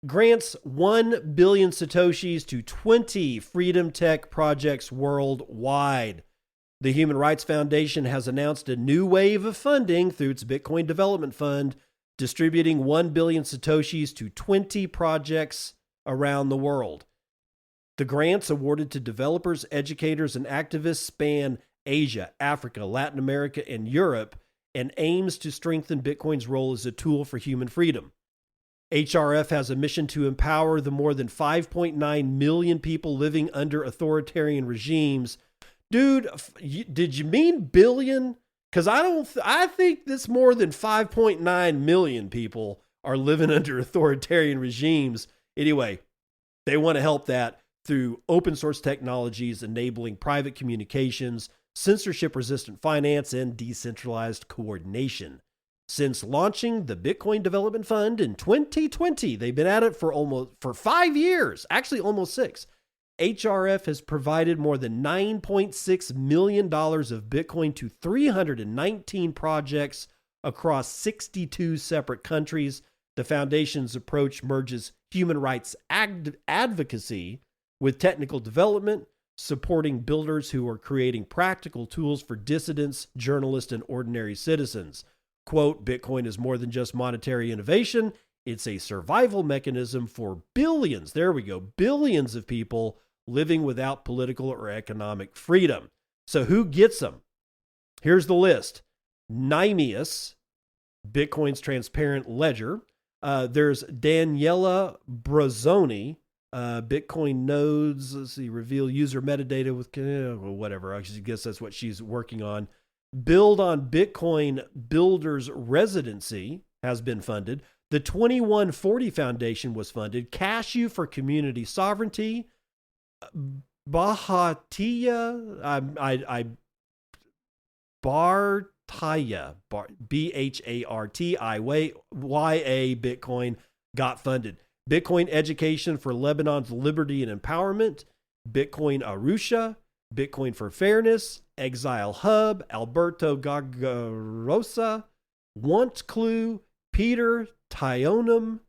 grants 1 billion Satoshis to 20 freedom tech projects worldwide. The Human Rights Foundation has announced a new wave of funding through its Bitcoin Development Fund, distributing 1 billion Satoshis to 20 projects around the world. The grants awarded to developers, educators, and activists span Asia, Africa, Latin America, and Europe, and aims to strengthen Bitcoin's role as a tool for human freedom. HRF has a mission to empower the more than 5.9 million people living under authoritarian regimes. Dude, did you mean billion? Because I think this more than 5.9 million people are living under authoritarian regimes. Anyway, they want to help that through open source technologies enabling private communications, censorship-resistant finance, and decentralized coordination. Since launching the Bitcoin Development Fund in 2020, they've been at it for 5 years, actually almost 6. HRF has provided more than $9.6 million of Bitcoin to 319 projects across 62 separate countries. The foundation's approach merges human rights advocacy with technical development, supporting builders who are creating practical tools for dissidents, journalists, and ordinary citizens. Quote, Bitcoin is more than just monetary innovation. It's a survival mechanism for billions, billions of people living without political or economic freedom. So who gets them? Here's the list. Nymius, Bitcoin's transparent ledger. There's Daniela Brazzoni, Bitcoin nodes. Let's see, reveal user metadata with whatever. I guess that's what she's working on. Build on Bitcoin Builders Residency has been funded. The 2140 Foundation was funded. Cashew for Community Sovereignty. Bartaya, BHARTIYA Bitcoin got funded. Bitcoin Education for Lebanon's Liberty and Empowerment. Bitcoin Arusha. Bitcoin for Fairness, Exile Hub, Alberto Gargarosa, Want Clue, Peter Tionum,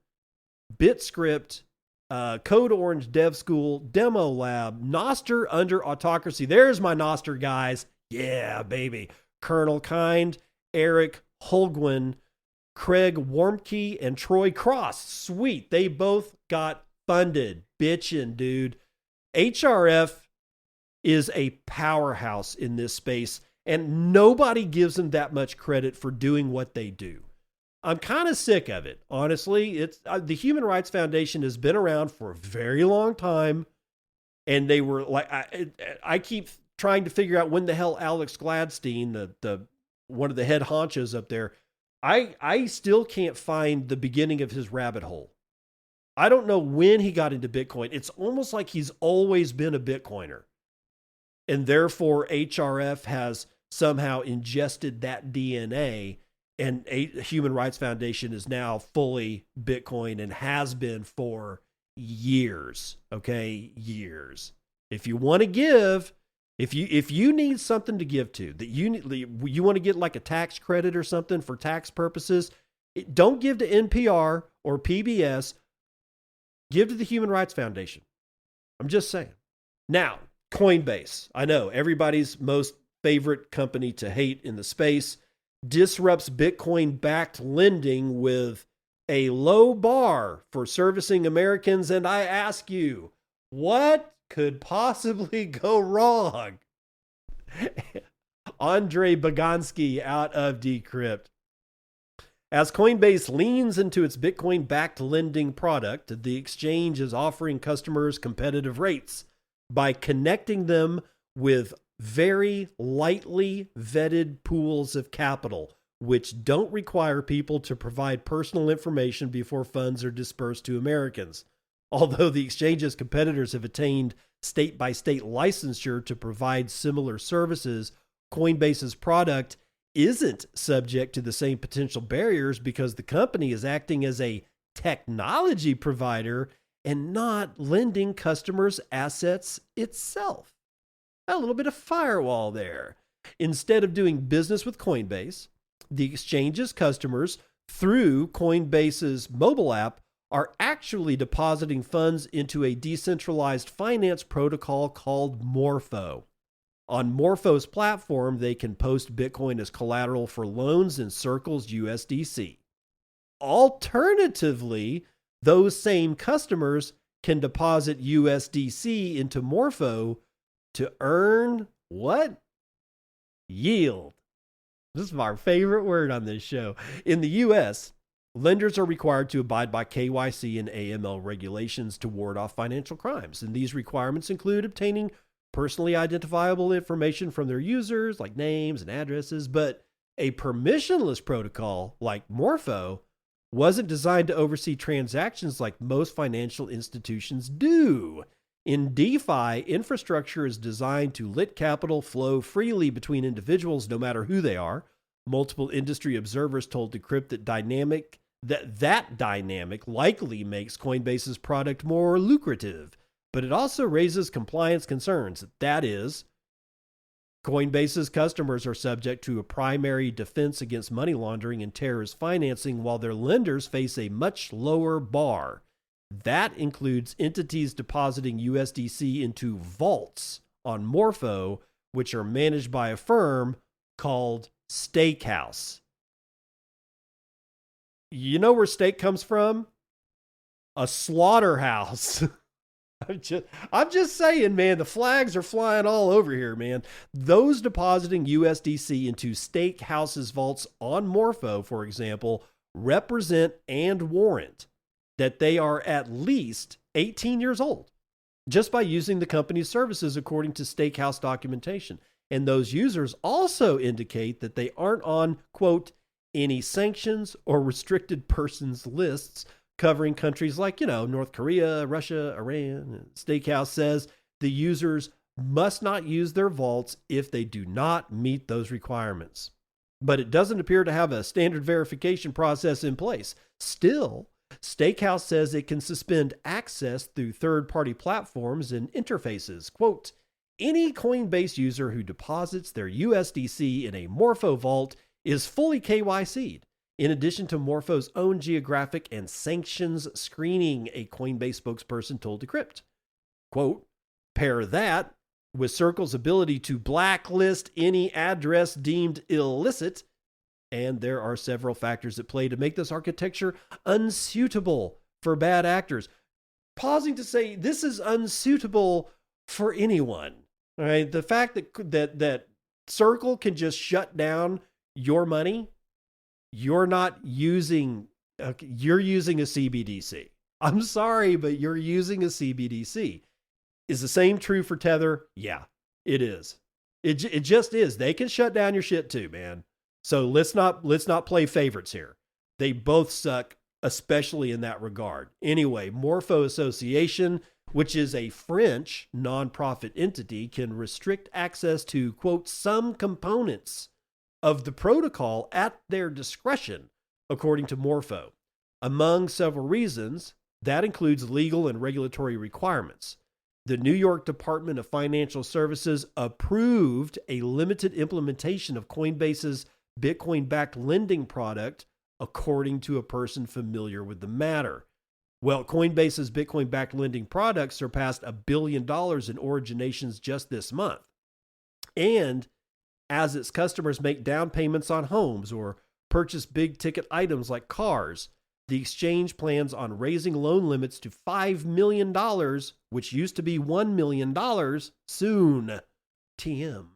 BitScript, Code Orange Dev School, Demo Lab, Nostr under Autocracy. There's my Nostr guys. Yeah, baby. Colonel Kind, Eric Holguin, Craig Warmke, and Troy Cross. Sweet. They both got funded. Bitchin', dude. HRF is a powerhouse in this space, and nobody gives them that much credit for doing what they do. I'm kind of sick of it, honestly. It's the Human Rights Foundation has been around for a very long time, and they were like, I keep trying to figure out when the hell Alex Gladstein, the one of the head honchos up there, I still can't find the beginning of his rabbit hole. I don't know when he got into Bitcoin. It's almost like he's always been a Bitcoiner. And therefore, HRF has somehow ingested that DNA, and Human Rights Foundation is now fully Bitcoin and has been for years. Okay, years. If you want to give, if you need something to give to, that you want to get like a tax credit or something for tax purposes, don't give to NPR or PBS. Give to the Human Rights Foundation. I'm just saying. Now, Coinbase, I know everybody's most favorite company to hate in the space, disrupts Bitcoin-backed lending with a low bar for servicing Americans. And I ask you, what could possibly go wrong? Andre Bagansky out of Decrypt. As Coinbase leans into its Bitcoin-backed lending product, the exchange is offering customers competitive rates by connecting them with very lightly vetted pools of capital, which don't require people to provide personal information before funds are dispersed to Americans. Although the exchange's competitors have attained state-by-state licensure to provide similar services, Coinbase's product isn't subject to the same potential barriers because the company is acting as a technology provider and not lending customers assets itself. A little bit of firewall there. Instead of doing business with Coinbase, the exchange's customers, through Coinbase's mobile app, are actually depositing funds into a decentralized finance protocol called Morpho. On Morpho's platform, they can post Bitcoin as collateral for loans in Circle's USDC. Alternatively, those same customers can deposit USDC into Morpho to earn what? Yield. This is my favorite word on this show. In the U.S., lenders are required to abide by KYC and AML regulations to ward off financial crimes. And these requirements include obtaining personally identifiable information from their users, like names and addresses. But a permissionless protocol like Morpho wasn't designed to oversee transactions like most financial institutions do. In DeFi, infrastructure is designed to let capital flow freely between individuals, no matter who they are. Multiple industry observers told Decrypt that dynamic likely makes Coinbase's product more lucrative, but it also raises compliance concerns. That is, Coinbase's customers are subject to a primary defense against money laundering and terrorist financing, while their lenders face a much lower bar. That includes entities depositing USDC into vaults on Morpho, which are managed by a firm called Steakhouse. You know where steak comes from? A slaughterhouse. I'm just saying, man, the flags are flying all over here, man. Those depositing USDC into Steakhouse's vaults on Morpho, for example, represent and warrant that they are at least 18 years old just by using the company's services according to Steakhouse documentation. And those users also indicate that they aren't on, quote, any sanctions or restricted persons lists covering countries like, North Korea, Russia, Iran. Steakhouse says the users must not use their vaults if they do not meet those requirements. But it doesn't appear to have a standard verification process in place. Still, Steakhouse says it can suspend access through third-party platforms and interfaces. Quote, any Coinbase user who deposits their USDC in a Morpho vault is fully KYC'd, in addition to Morpho's own geographic and sanctions screening, a Coinbase spokesperson told Decrypt. Quote, pair that with Circle's ability to blacklist any address deemed illicit, and there are several factors at play to make this architecture unsuitable for bad actors. Pausing to say this is unsuitable for anyone. All right, the fact that Circle can just shut down your money, you're using a CBDC. I'm sorry, but you're using a CBDC. Is the same true for Tether? Yeah, it is. It just is. They can shut down your shit too, man. So let's not play favorites here. They both suck, especially in that regard. Anyway, Morpho Association, which is a French nonprofit entity, can restrict access to, quote, some components of the protocol at their discretion, according to Morpho. Among several reasons, that includes legal and regulatory requirements. The New York Department of Financial Services approved a limited implementation of Coinbase's Bitcoin-backed lending product, according to a person familiar with the matter. Well, Coinbase's Bitcoin-backed lending product surpassed $1 billion in originations just this month. And as its customers make down payments on homes or purchase big-ticket items like cars, the exchange plans on raising loan limits to $5 million, which used to be $1 million, soon. TM.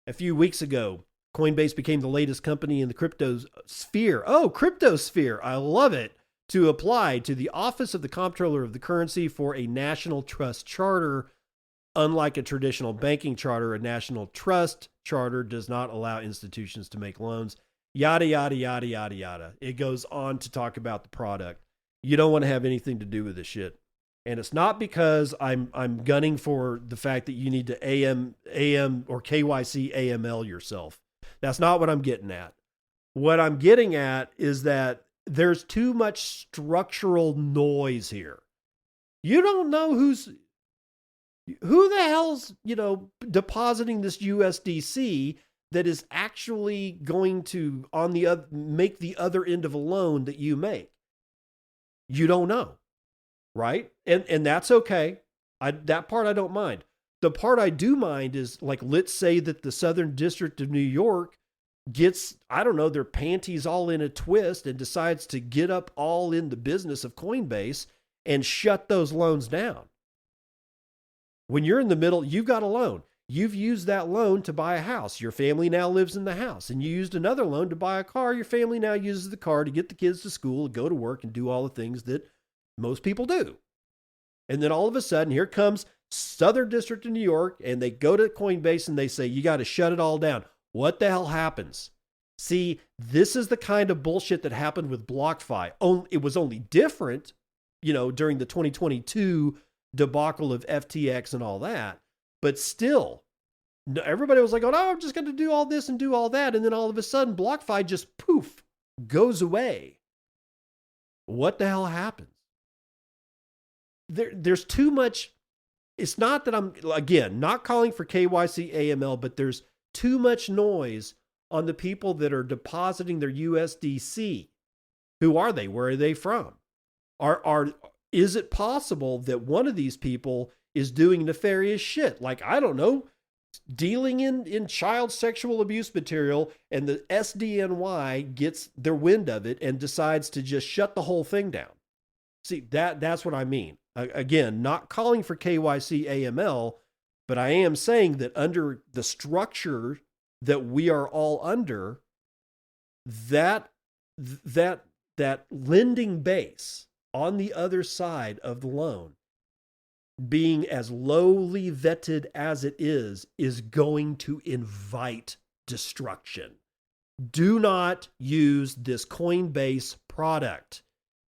A few weeks ago, Coinbase became the latest company in the crypto sphere. Oh, crypto sphere. I love it. To apply to the Office of the Comptroller of the Currency for a national trust charter. Unlike a traditional banking charter, a national trust charter does not allow institutions to make loans. Yada, yada, yada, yada, yada. It goes on to talk about the product. You don't want to have anything to do with this shit. And it's not because I'm gunning for the fact that you need to AM or KYC AML yourself. That's not what I'm getting at. What I'm getting at is that there's too much structural noise here. You don't know who the hell's, depositing this USDC that is actually going to make the other end of a loan that you make. You don't know, right? And that's okay. That part I don't mind. The part I do mind is, like, let's say that the Southern District of New York gets, their panties all in a twist and decides to get up all in the business of Coinbase and shut those loans down. When you're in the middle, you've got a loan. you've used that loan to buy a house. Your family now lives in the house, and you used another loan to buy a car. Your family now uses the car to get the kids to school, go to work, and do all the things that most people do. And then all of a sudden, here comes Southern District of New York, and they go to Coinbase and they say, you got to shut it all down. What the hell happens? See, this is the kind of bullshit that happened with BlockFi. It was only different, during the 2022 debacle of FTX and all that. But still, everybody was like, oh, no, I'm just going to do all this and do all that. And then all of a sudden, BlockFi just poof, goes away. What the hell happens? There's too much. It's not that I'm, again, not calling for KYC AML, but there's too much noise on the people that are depositing their USDC. Who are they? Where are they from? Is it possible that one of these people is doing nefarious shit? Like, I don't know, dealing in child sexual abuse material, and the SDNY gets their wind of it and decides to just shut the whole thing down. See, that's what I mean. Again, not calling for KYC AML, but I am saying that under the structure that we are all under, that lending base on the other side of the loan, being as lowly vetted as it is going to invite destruction. Do not use this Coinbase product.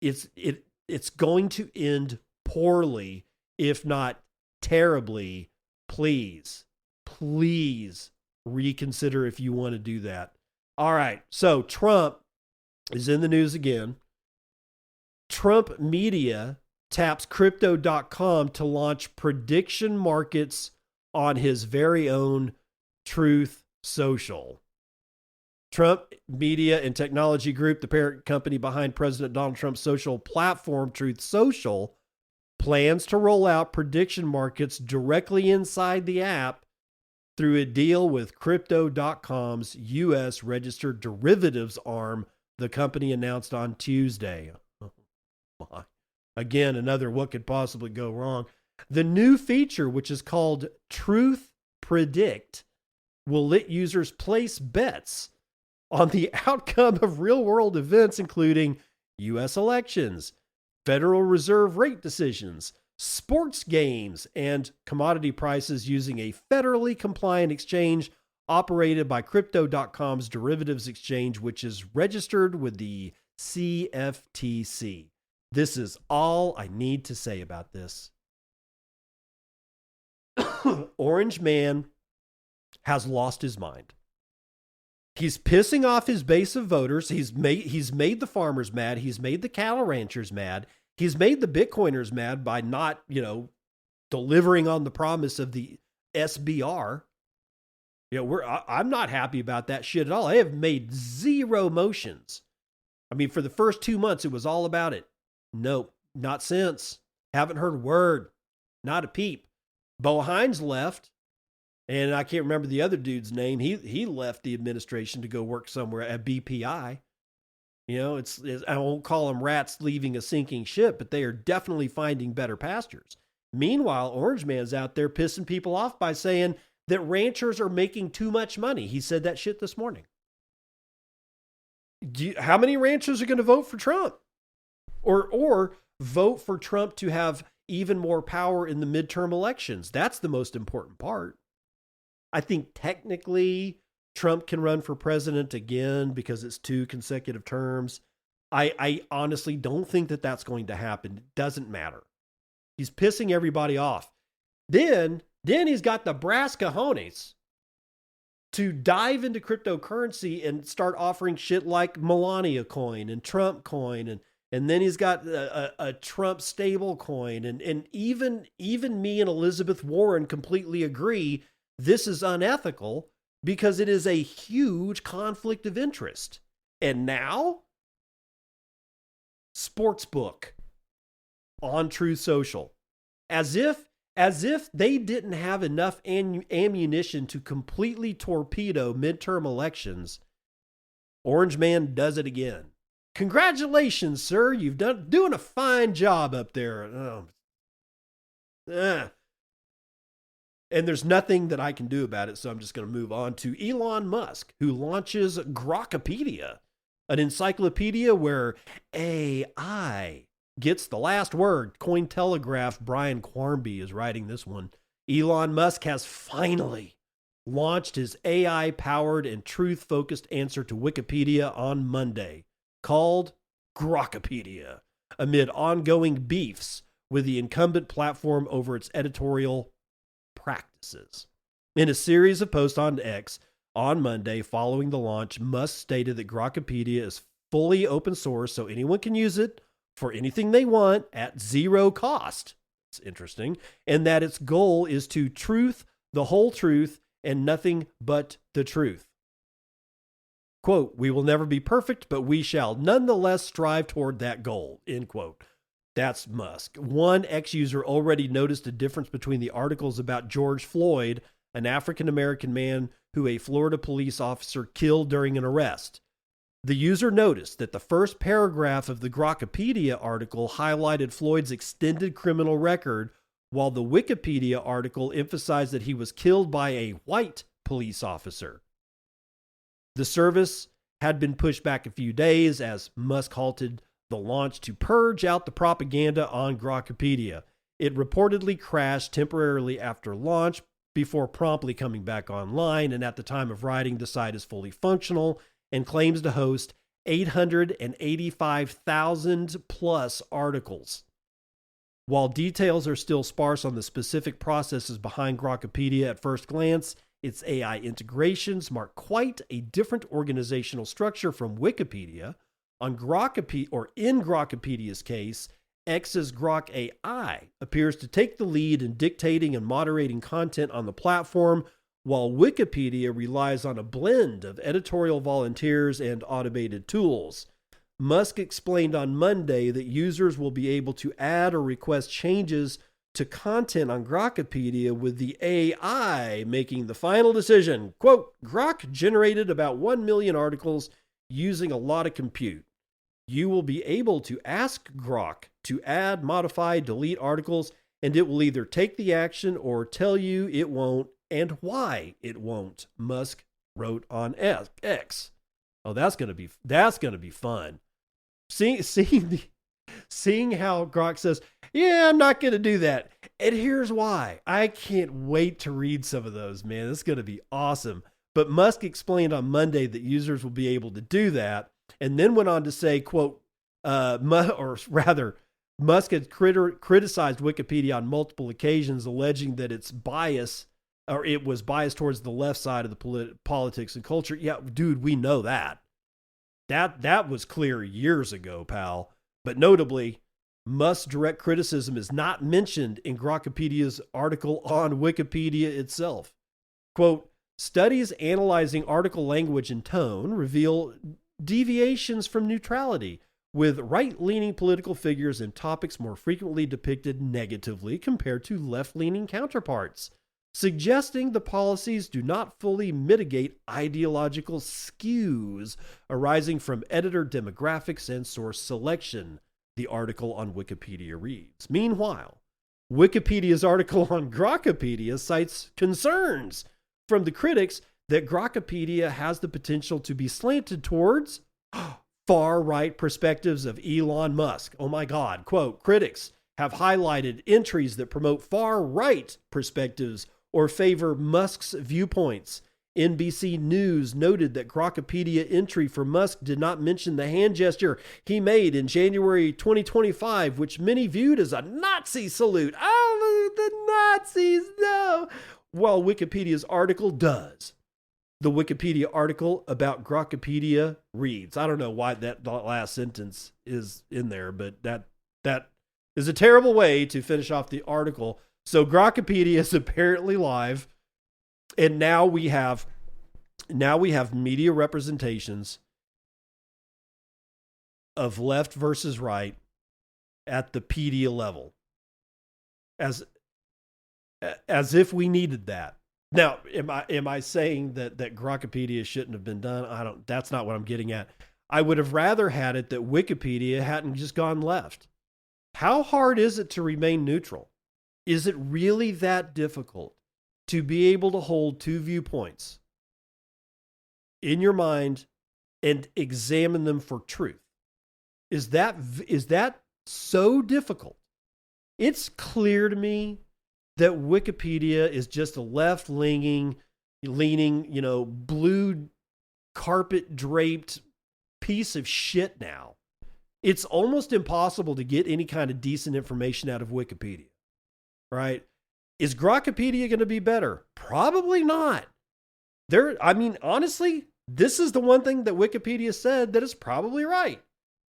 It's going to end poorly, if not terribly. Please reconsider if you want to do that. All right. So Trump is in the news again. Trump Media taps crypto.com to launch prediction markets on his very own Truth Social. Trump Media and Technology Group, the parent company behind President Donald Trump's social platform, Truth Social, plans to roll out prediction markets directly inside the app through a deal with Crypto.com's U.S. registered derivatives arm, the company announced on Tuesday. Oh my. Again, another what could possibly go wrong. The new feature, which is called Truth Predict, will let users place bets on the outcome of real-world events, including U.S. elections, Federal Reserve rate decisions, sports games, and commodity prices using a federally compliant exchange operated by Crypto.com's derivatives exchange, which is registered with the CFTC. This is all I need to say about this. Orange Man has lost his mind. He's pissing off his base of voters. He's made the farmers mad. He's made the cattle ranchers mad. He's made the Bitcoiners mad by not, delivering on the promise of the SBR. I'm not happy about that shit at all. I have made zero motions. I mean, for the first 2 months, it was all about it. Nope, not since. Haven't heard a word. Not a peep. Bo Hines left. And I can't remember the other dude's name. He left the administration to go work somewhere at BPI. It's I won't call them rats leaving a sinking ship, but they are definitely finding better pastures. Meanwhile, Orange Man's out there pissing people off by saying that ranchers are making too much money. He said that shit this morning. How many ranchers are going to vote for Trump? Or vote for Trump to have even more power in the midterm elections? That's the most important part. I think technically Trump can run for president again because it's 2 consecutive terms. I honestly don't think that that's going to happen. It doesn't matter. He's pissing everybody off. Then he's got the brass cojones to dive into cryptocurrency and start offering shit like Melania coin and Trump coin. And then he's got a Trump stable coin. And even me and Elizabeth Warren completely agree this is unethical because it is a huge conflict of interest. And now, Sportsbook on Truth Social. As if they didn't have enough ammunition to completely torpedo midterm elections, Orange Man does it again. Congratulations, sir. You've doing a fine job up there. And there's nothing that I can do about it, so I'm just going to move on to Elon Musk, who launches Grokawikipedia, an encyclopedia where AI gets the last word. Cointelegraph Brian Quarmby is writing this one. Elon Musk has finally launched his AI-powered and truth-focused answer to Wikipedia on Monday, called Grokawikipedia, amid ongoing beefs with the incumbent platform over its editorial practices. In a series of posts on X on Monday following the launch, Musk stated that Grokawikipedia is fully open source, so anyone can use it for anything they want at zero cost. It's interesting. And that its goal is to truth, the whole truth, and nothing but the truth. Quote, "We will never be perfect, but we shall nonetheless strive toward that goal," end quote. That's Musk. One X user already noticed a difference between the articles about George Floyd, an African-American man who a Florida police officer killed during an arrest. The user noticed that the first paragraph of the Grokawikipedia article highlighted Floyd's extended criminal record, while the Wikipedia article emphasized that he was killed by a white police officer. The service had been pushed back a few days as Musk halted the launch to purge out the propaganda on Grokawikipedia. It reportedly crashed temporarily after launch before promptly coming back online, and at the time of writing, the site is fully functional and claims to host 885,000 plus articles. While details are still sparse on the specific processes behind Grokawikipedia at first glance, its AI integrations mark quite a different organizational structure from Wikipedia. In Grokawikipedia's case, X's Grok AI appears to take the lead in dictating and moderating content on the platform, while Wikipedia relies on a blend of editorial volunteers and automated tools. Musk explained on Monday that users will be able to add or request changes to content on Grokawikipedia, with the AI making the final decision. Quote, "Grok generated about 1 million articles using a lot of compute. You will be able to ask Grok to add, modify, delete articles, and it will either take the action or tell you it won't and why it won't," Musk wrote on X. Oh, that's gonna be fun. Seeing how Grok says, "Yeah, I'm not gonna do that, and here's why." I can't wait to read some of those, man. It's gonna be awesome. But Musk explained on Monday that users will be able to do that, and then went on to say, quote, Musk had criticized Wikipedia on multiple occasions, alleging that it was biased towards the left side of the politics and culture. Yeah, dude, we know that. That was clear years ago, pal. But notably, Musk's direct criticism is not mentioned in Grokawikipedia's article on Wikipedia itself. Quote, "Studies analyzing article language and tone reveal deviations from neutrality, with right-leaning political figures and topics more frequently depicted negatively compared to left-leaning counterparts, suggesting the policies do not fully mitigate ideological skews arising from editor demographics and source selection," the article on Wikipedia reads. Meanwhile, Wikipedia's article on Grokawikipedia cites concerns from the critics that Grokawikipedia has the potential to be slanted towards far-right perspectives of Elon Musk. Oh my God. Quote, "Critics have highlighted entries that promote far-right perspectives or favor Musk's viewpoints. NBC News noted that Grokawikipedia entry for Musk did not mention the hand gesture he made in January 2025, which many viewed as a Nazi salute." Oh, the Nazis, no! While Wikipedia's article does. The Wikipedia article about Grokawikipedia reads. I don't know why that last sentence is in there, but that is a terrible way to finish off the article. So Grokawikipedia is apparently live, and now we have media representations of left versus right at the pedia level, as if we needed that. Now, am I saying that Grokawikipedia shouldn't have been done? That's not what I'm getting at. I would have rather had it that Wikipedia hadn't just gone left. How hard is it to remain neutral? Is it really that difficult? to be able to hold two viewpoints in your mind and examine them for truth? Is that so difficult? It's clear to me that Wikipedia is just a left-leaning, blue carpet draped piece of shit now. It's almost impossible to get any kind of decent information out of Wikipedia, right? Is Grokawikipedia going to be better? Probably not. Honestly, this is the one thing that Wikipedia said that is probably right.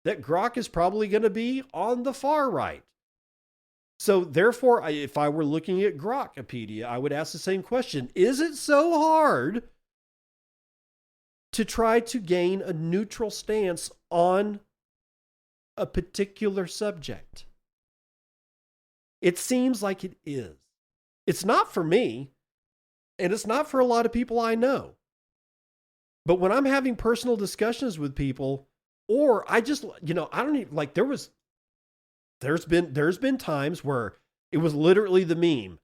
That Grok is probably going to be on the far right. So therefore, if I were looking at Grokawikipedia, I would ask the same question. Is it so hard to try to gain a neutral stance on a particular subject? It seems like it is. It's not for me, and it's not for a lot of people I know. But when I'm having personal discussions with people, or I just, I don't even, like, there's been times where it was literally the meme,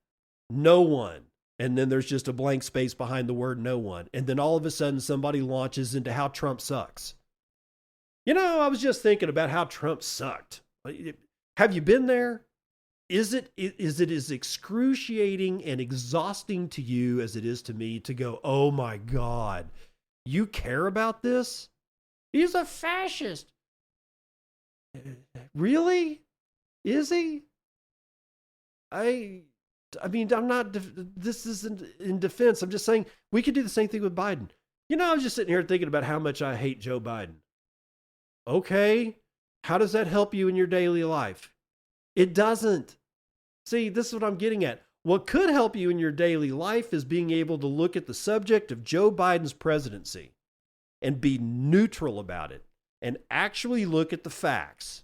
no one. And then there's just a blank space behind the word no one. And then all of a sudden somebody launches into how Trump sucks. I was just thinking about how Trump sucked. Have you been there? Is it as excruciating and exhausting to you as it is to me to go, oh my God, you care about this? He's a fascist. Really? Is he? I mean, I'm not, this isn't in defense. I'm just saying we could do the same thing with Biden. I was just sitting here thinking about how much I hate Joe Biden. Okay. How does that help you in your daily life? It doesn't. See, this is what I'm getting at. What could help you in your daily life is being able to look at the subject of Joe Biden's presidency and be neutral about it and actually look at the facts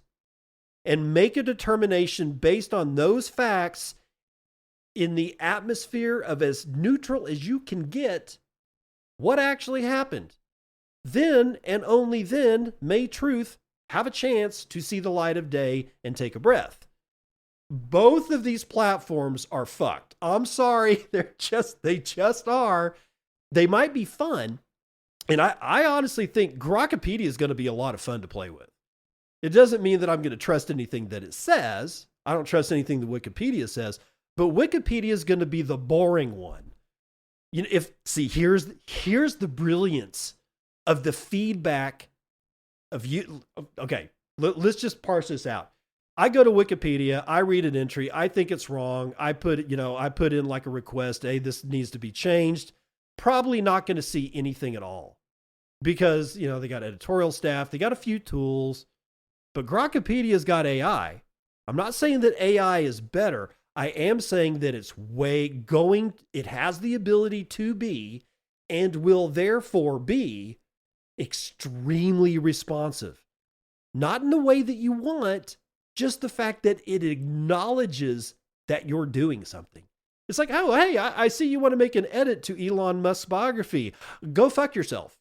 and make a determination based on those facts in the atmosphere of as neutral as you can get what actually happened. Then and only then may truth have a chance to see the light of day and take a breath. Both of these platforms are fucked. I'm sorry. They just are. They might be fun. And I honestly think Grokawikipedia is going to be a lot of fun to play with. It doesn't mean that I'm going to trust anything that it says. I don't trust anything that Wikipedia says, but Wikipedia is going to be the boring one. Here's the brilliance of the feedback of you. Okay, let's just parse this out. I go to Wikipedia, I read an entry, I think it's wrong. I put in like a request, hey, this needs to be changed. Probably not going to see anything at all because, they got editorial staff, they got a few tools, but Grokawikipedia's got AI. I'm not saying that AI is better. I am saying that it has the ability to be and will therefore be extremely responsive. Not in the way that you want, just the fact that it acknowledges that you're doing something. It's like, oh, hey, I see you want to make an edit to Elon Musk's biography. Go fuck yourself.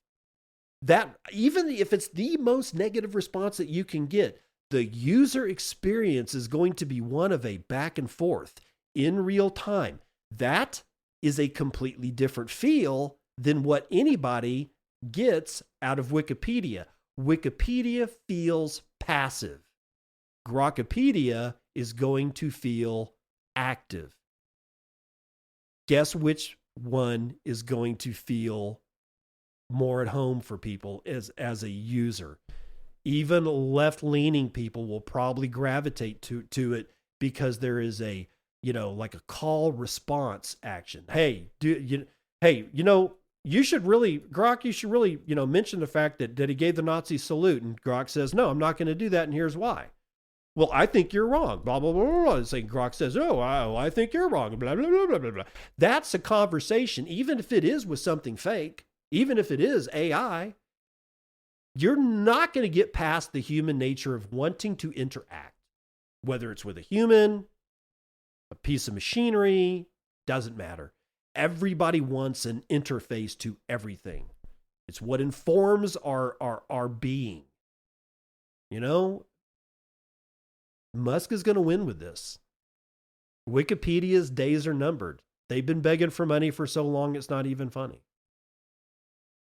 That, even if it's the most negative response that you can get, the user experience is going to be one of a back and forth in real time. That is a completely different feel than what anybody gets out of Wikipedia. Wikipedia feels passive. Grokawikipedia is going to feel active. Guess which one is going to feel more at home for people as a user? Even left-leaning people will probably gravitate to it because there is a, like a call response action. Hey, you should really, Grok, mention the fact that he gave the Nazi salute. And Grok says, no, I'm not going to do that. And here's why. Well, I think you're wrong. Blah, blah, blah, blah, blah. Saying Grok says, oh, I think you're wrong. Blah, blah, blah, blah, blah, blah. That's a conversation, even if it is with something fake, even if it is AI. You're not going to get past the human nature of wanting to interact, whether it's with a human, a piece of machinery, doesn't matter. Everybody wants an interface to everything. It's what informs our being. Musk is going to win with this. Wikipedia's days are numbered. They've been begging for money for so long, it's not even funny.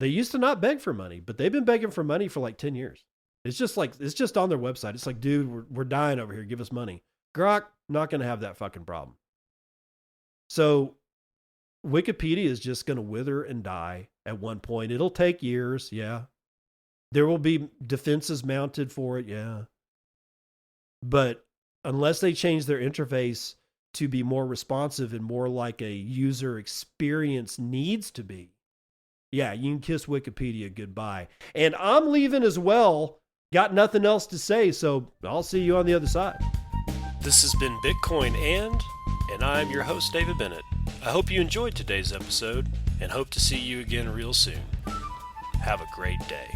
They used to not beg for money, but they've been begging for money for like 10 years. It's just on their website. It's like, dude, we're dying over here. Give us money. Grok, not going to have that fucking problem. So Wikipedia is just going to wither and die at one point. It'll take years. Yeah. There will be defenses mounted for it. Yeah. But unless they change their interface to be more responsive and more like a user experience needs to be, yeah, you can kiss Wikipedia goodbye. And I'm leaving as well. Got nothing else to say, so I'll see you on the other side. This has been Bitcoin and I'm your host, David Bennett. I hope you enjoyed today's episode and hope to see you again real soon. Have a great day.